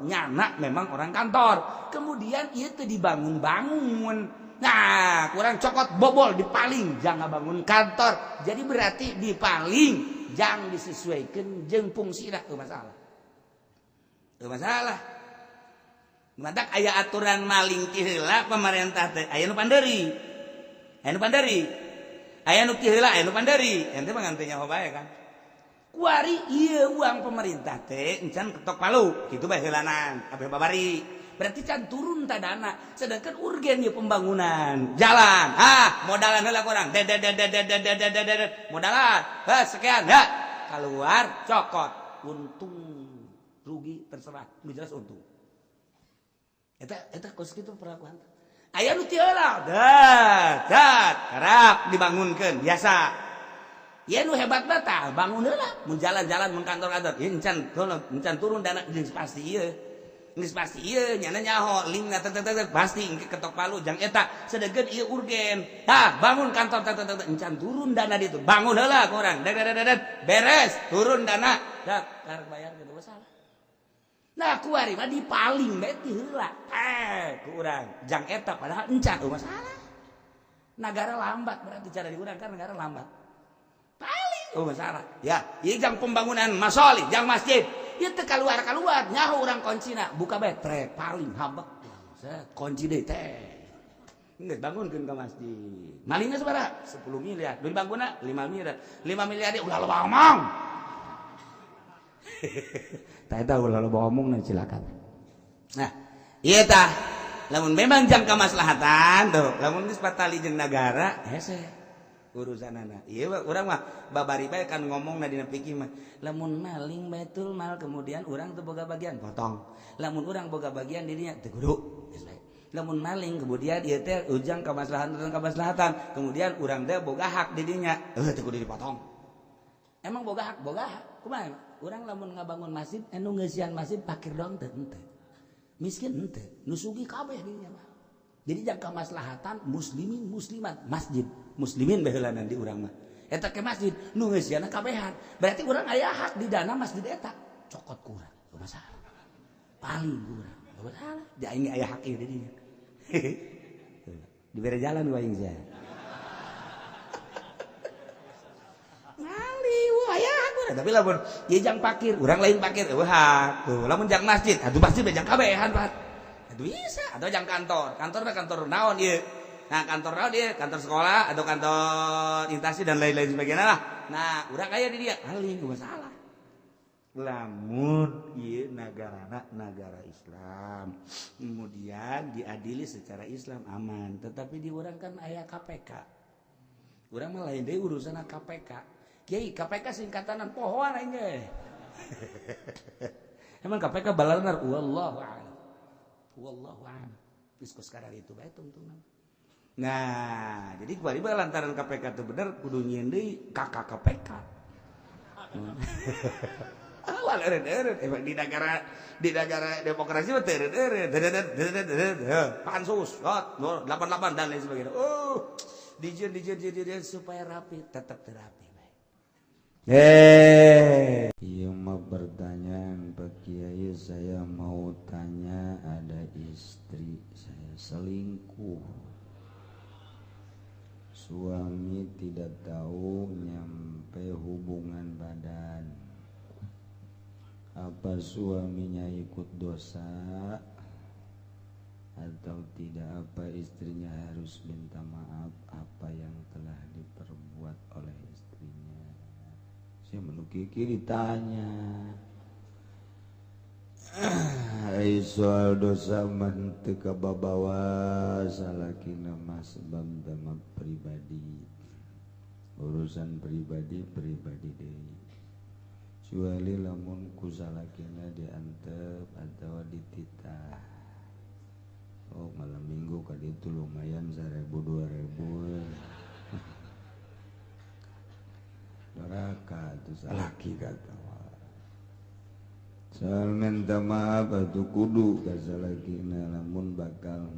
nyana memang orang kantor kemudian ieu teh dibangun-bangun. Nah, kurang cokot bobol dipaling jangan bangun kantor. Jadi berarti dipaling jangan disesuaikan jeung fungsina masalah. Masalah. Matak aya aturan maling ti heula pemerintah teh aya nu panderi. Aya nu ti heula aya nu panderi. Ente mah nganteu nyaho bae kan. Kuari ieu uang pemerintah teh encan ketok palu kitu bae heulanan abeh babari. Berarti can turun tadana sedangkan urgen ya pembangunan jalan modalan heula kurang modalan sekian keluar cokot untung rugi terserah nu jelas untung eta kos kitu perlakuan aya nu teu heula karap dibangunkeun biasa ieu nu hebat mah tah bangun heula mun jalan-jalan mun kantor-kantor encan turun dana geus pasti ieu geus pasti ieu nyana nyaho lingna pasti engke ketok palu jang eta sedengkeun ieu urgen bangun kantor encan turun dana ditu bangun heula kurang beres turun dana karek bayar gitu masalah nah kuari mah dipaling bae ti heula kurang jang eta padahal encan masalah negara lambat berarti cara diurang kan negara lambat paling masalah ya ieu jang pembangunan masolih jang masjid ieu teh keluar nyaho urang kuncina buka bae trek paling hambek kunci deui teh geus bangunkeun ka masjid malingna sabaraha 10 miliar duit bangunna 5 miliar ulah loba omong tah eta ulah loba omong na silakan nah ieu tah lamun memang jang kamaslahatan tuh lamun geus patali jeung nagara hese urusanana ieu urang mah babari bae kan ngomongna dina fikih mah lamun maling Baitul Mal kemudian urang teu boga bagian potong lamun urang boga bagian di dinya teu kudu geus bae lamun maling kemudian ieu teh ujang kamaslahatan kemudian urang teh boga hak di dinya teu kudu dipotong emang boga hak kumaha urang lamun ngabangun masjid anu ngeusian masjid pakir doang teu henteu miskin henteu nu sugih kabeh dinya mah jadi jang kamaslahatan muslimin muslimat masjid muslimin baheulanan di urang mah eta ke masjid nu ngeusianna kabehan berarti urang aya hak di dana masjid eta cokot ku urang teu masalah paling ku urang teu masalah da ini aya hak ieu di dinya dibere jalan ku aing sia tapi lamun ieu jang pakir, urang lain pakir, hak. Tuh, lamun jang masjid, atuh masjid jang kabehan, Pak. Atuh bisa, atau jang kantor. Kantor mah kantor naon ieu? Nah, kantor naon ieu? Kantor sekolah atau kantor instansi dan lain-lain sebagainya lah. Nah, urang aya di dia, paling masalah. Lamun ieu nagarana negara Islam. Kemudian diadili secara Islam aman, tetapi di urang kan aya KPK. Urang mah lain deui urusan KPK. Kiai KPK singkatanan pohoan aing ge. Emang KPK balanar wallahu a'lam. Wallahu a'lam. Geus kos kadar itu bae tungtungna. Nah, jadi bari lantaran KPK teu bener kudu nyieun deui kakak KPK. Awal eureun emang di negara demokrasi mah teu eureun. Pansus, 88 dan lain sebagainya. Dijieun supaya rapi, tetap terapi. Iya mah pertanyaan Pak Kiai, saya mau tanya, ada istri saya selingkuh, suami tidak tahu nyampe hubungan badan, apa suaminya ikut dosa atau tidak, apa istrinya harus minta maaf apa yang telah diperbuat oleh istrinya. Saya menukiki ditanya soal dosa mantu kababawa salakina mah sebab dama pribadi, urusan pribadi deui, kecuali lamun ku salakina diantep atau dititah. Oh malam minggu kali itu lumayan 1.000-2.000 neraka itu salaki kata soal minta maaf atau kudu kasalakina lamun bakal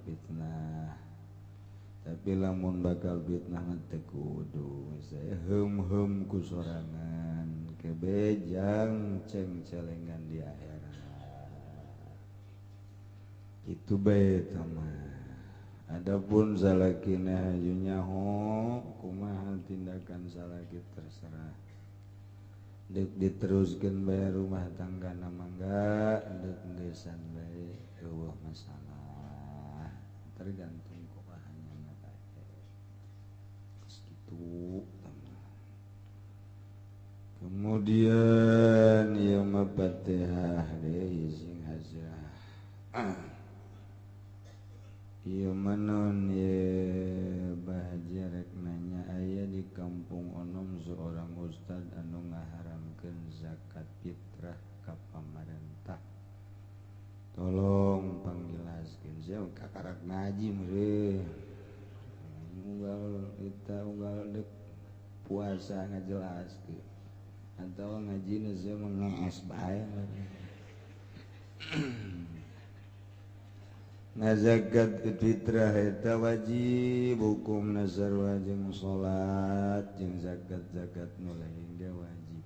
fitnah, tapi lamun bakal fitnah teu kudu saya hem ku sorangan kebejang ceng-celengan di akhirat itu bae mah. Adapun salakina nyaho kumaha tindakan salaki terserah, dek diteruskeun bae rumah tangga mangga, dek desan bae eueuh masalah, tergantung kumaha bae kitu. Kemudian ieu mah Fatihah deui sing hajrah. Iya manon ye Bahagia rek nanya, aya di kampung onom seorang ustad anu ngaharamkeun zakat fitrah ka pamarentah. Tolong pangjelaskeun, saya kakarak ngaji meureun. Unggal dek puasa ngajelaskeun. Atawa ngajina saya mengaos bae. Zakat fitrah eta wajib hukum nasarwa jeung salat jeung zakat nu lain ge wajib.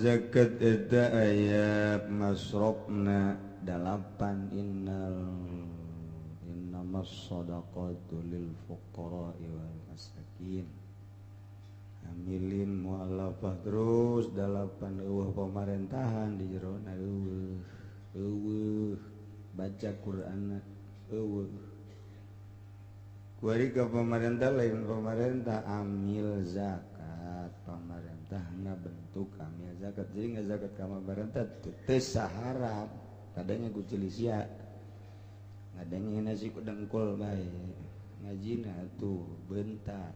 Zakat eta aya masrofna 8 innamas shadaqatu lil fuqara'i wal masakin. Amilin mualafah terus 8 eueuh pemerintahan di jerona eueuh baca Quran kuari ke pemerintah lain pemerintah amil zakat pemerintah bentuk amil zakat jadi nggak zakat ke pemerintah teu saharap kadangnya ku cilisia kadangnya nasi ku dengkul bae ngajina tuh bentak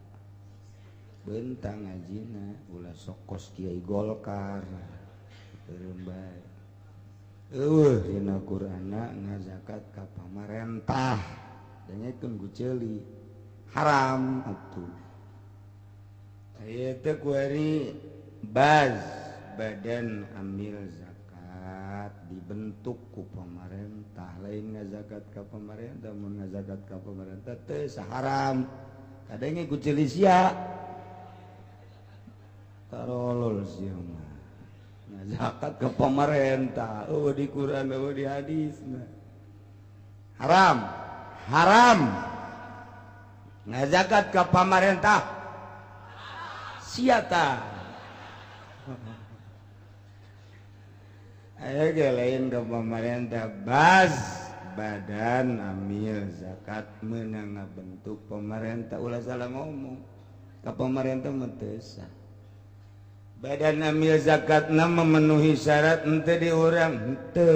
ngajina ulah sokos kiai Golkar teureum bae dina Qur'ana ngazakat ka pamarentah dan nyaikeun ku ceuli haram atuh Itu kuari baz badan amil zakat dibentuk ku pemerintah lain ngazakat ke pemerintah mun ngazakat ke pemerintah teu saharam kadenge ku cilisia tarolol sia mah ngazakat ke pemerintah di Quran di hadis haram haram ngazakat ke pemerintah siata ayo lain ke pemerintah baz badan amil zakat menang bentuk pemerintah ulah salah ngomong ke pemerintah mentesa badan amil zakat memenuhi syarat ente di orang ente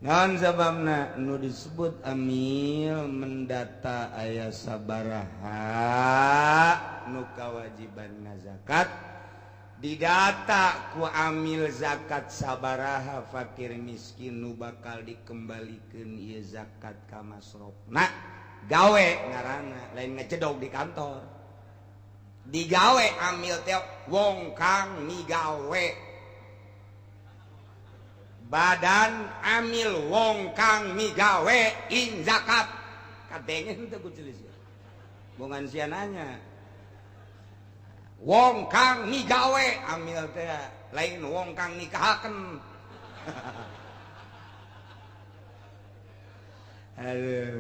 naon sababna nu disebut amil mendata aya sabaraha nu kawajiban ngazakat didata ku amil zakat sabaraha fakir miskin nu bakal dikembalikeun ieu zakat ka masrofna gawe ngaranna lain ngecedog di kantor digawe amil teh wong kang migawe badan amil wong kang migawe in zakat kadengen teu ku cilis bongan sia nanya wong kang migawe amil teh lain wong kang nikahaken aduh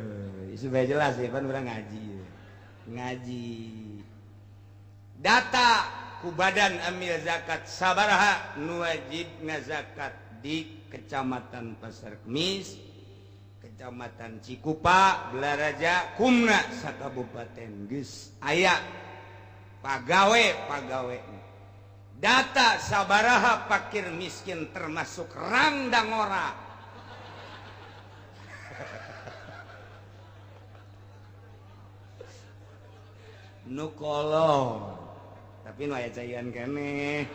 supaya jelas ya pan urang ngaji data ku badan amil zakat sabaraha nu wajib ngazakat di Kecamatan Pasar Kemis, Kecamatan Cikupa, Belaraja, Kumna, sakabupaten geus aya pagawe. Data sabaraha fakir miskin termasuk randangora. Nu kolong, tapi nu aya caian keneh.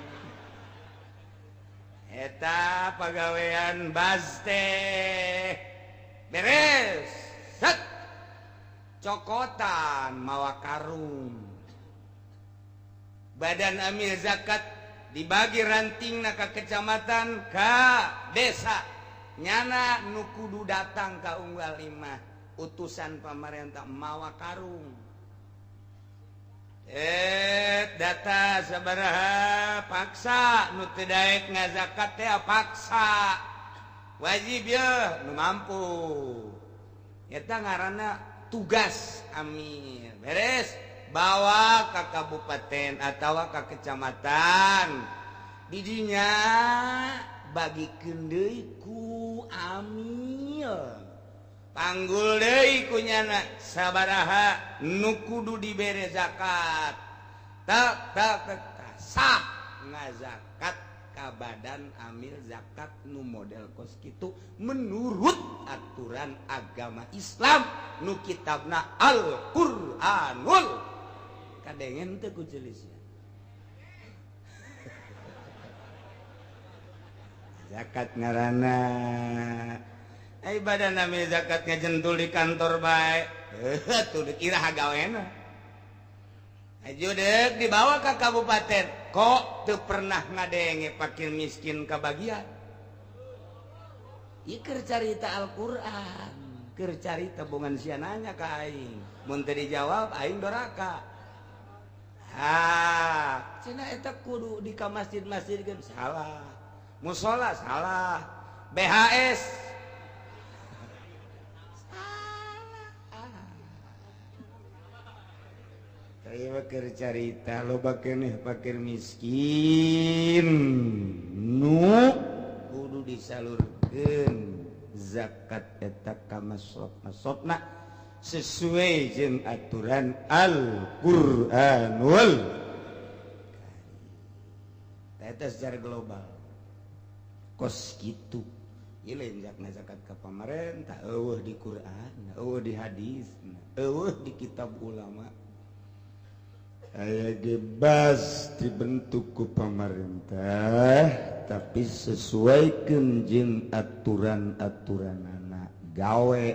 Eta pagawean baz teh beres set cokotan mawa karung badan amil zakat dibagi rantingna ka kecamatan ka desa nyana nu kudu datang ka unggal imah utusan pamarentah mawa karung data sabaraha paksa nu teu daek ngazakat teh paksa wajib ya nu mampu eta ngaranna tugas amil beres bawa ka kabupaten atawa ka kecamatan didinya bagikeun deui ku amil panggul deui kunyana sabaraha nu kudu dibere zakat tak sah ngazakat ka badan amil zakat nu model kos kitu menurut aturan agama Islam nu kitabna Al-Qur'anul kadengen teu ku ceulisnya zakat ngaranna badan amil zakat ngejentul di kantor bae tuh dikira hagawena ajo dek dibawa ke kabupaten kok tuh pernah ngadenge fakir miskin kebagian ieu keur carita Al-Qur'an keur carita bongan sia nanya ka aing mun teu dijawab aing doraka cenah eta kudu di ka masjid-masjid kan salah musola salah BHS saya bakal carita loba keneh fakir miskin nu kudu disalurkeun zakat eta ka masrofna sesuai jeung aturan Al-Qur'anul eta secara global kos kitu ieu lain zakat ka pamarentah eueuh di Quran eueuh di hadis eueuh di kitab ulama aya ge baz dibentuk ku pamarentah tapi sesuaikeun jeung aturan-aturanana gawe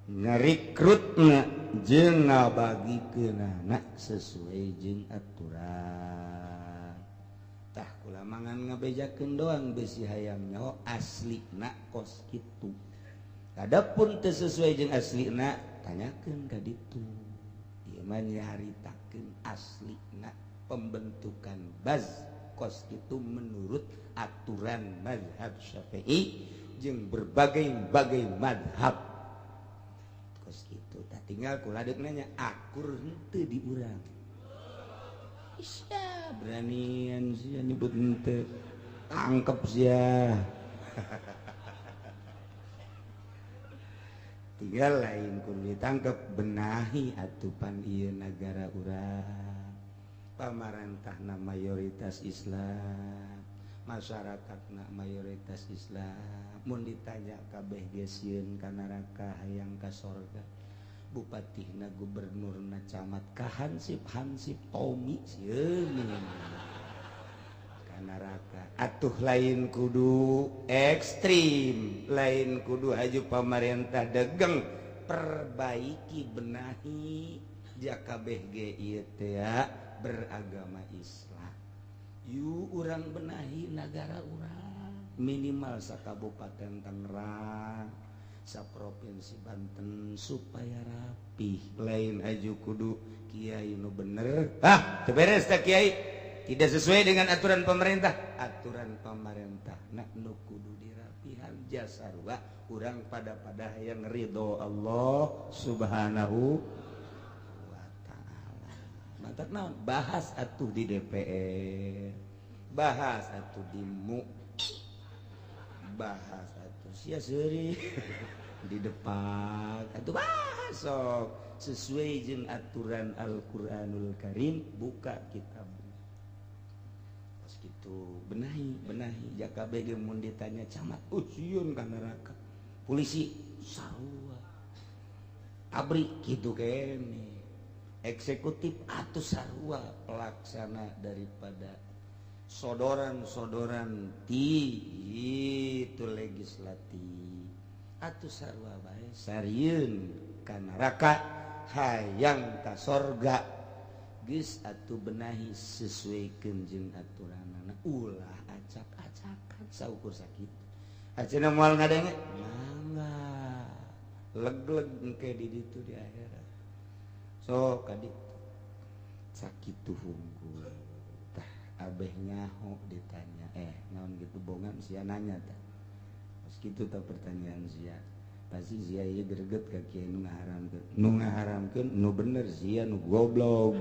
ngarikrutna jeung ngabagikeun anak sesuai jeung aturan. Tah kula mangan ngabejakeun doang besi hayam nyaho aslina kos kitu. Adapun teu sesuai jeung aslina tanyakeun ka ditu. Ieu mah nyaritakeun aslina pembentukan baz kos kitu menurut aturan mazhab Syafi'i jeung berbagai-bagai mazhab. Kos kitu tah tinggal kula deuk nanya akur henteu di urang. Isya beranian sia nyebut henteu. Tangkep sia. Tinggal lain kudu ditangkep benahi atupan ieu nagara urang. Pamarentahna mayoritas Islam, masyarakatna mayoritas Islam. Mun ditanya kabeh ge sieun ka neraka hayang ka sorga. Bupatihna, gubernurna, camat ka hansip Tommy sieun ka neraka. Atuh lain kudu ekstrim, lain kudu haju pamarentah degeng perbaiki benahi jakabeh ge ieu teh beragama Islam. Yu urang benahi negara urang minimal sakabupaten Tangerang, saprovinsi Banten supaya rapih. Lain aju kudu kiai nu bener. Teu beres teh kiai. Tidak sesuai dengan aturan pemerintah. Aturan pemerintah nak nu kudu dirapihan jasarwa urang pada hayang ridho Allah Subhanahu wa taala. Mantap naon? Bahas atuh di DPR. Bahas atuh di MU. Bahas atuh sia seuri di depan. Atuh bahas sok sesuai jeung aturan Al-Qur'anul Karim buka kitab. Gitu benahi jakabe ge mun ditanya camat sieun ka neraka, polisi sarua, abri kitu kene, eksekutif atuh sarua, pelaksana daripada sodoran itu legislatif atuh sarua bae sarieun ka neraka hayang ka sorga. Geus atuh benahi sesuaikeun jeung aturanna, ulah acak-acakan saukur sakitu. Aceuna moal ngadenge mangga leg-leg engke di ditu di akhirat. Sok ka ditu sakitu hungkul. Tah abeh nyaho ditanya, naon gitu bongan sia nanya tah. Pas kitu tah pertanyaan sia. Pasti sia ieu greget ka kieu nu ngaharamkeun. Nu ngaharamkeun nu bener sia nu goblok.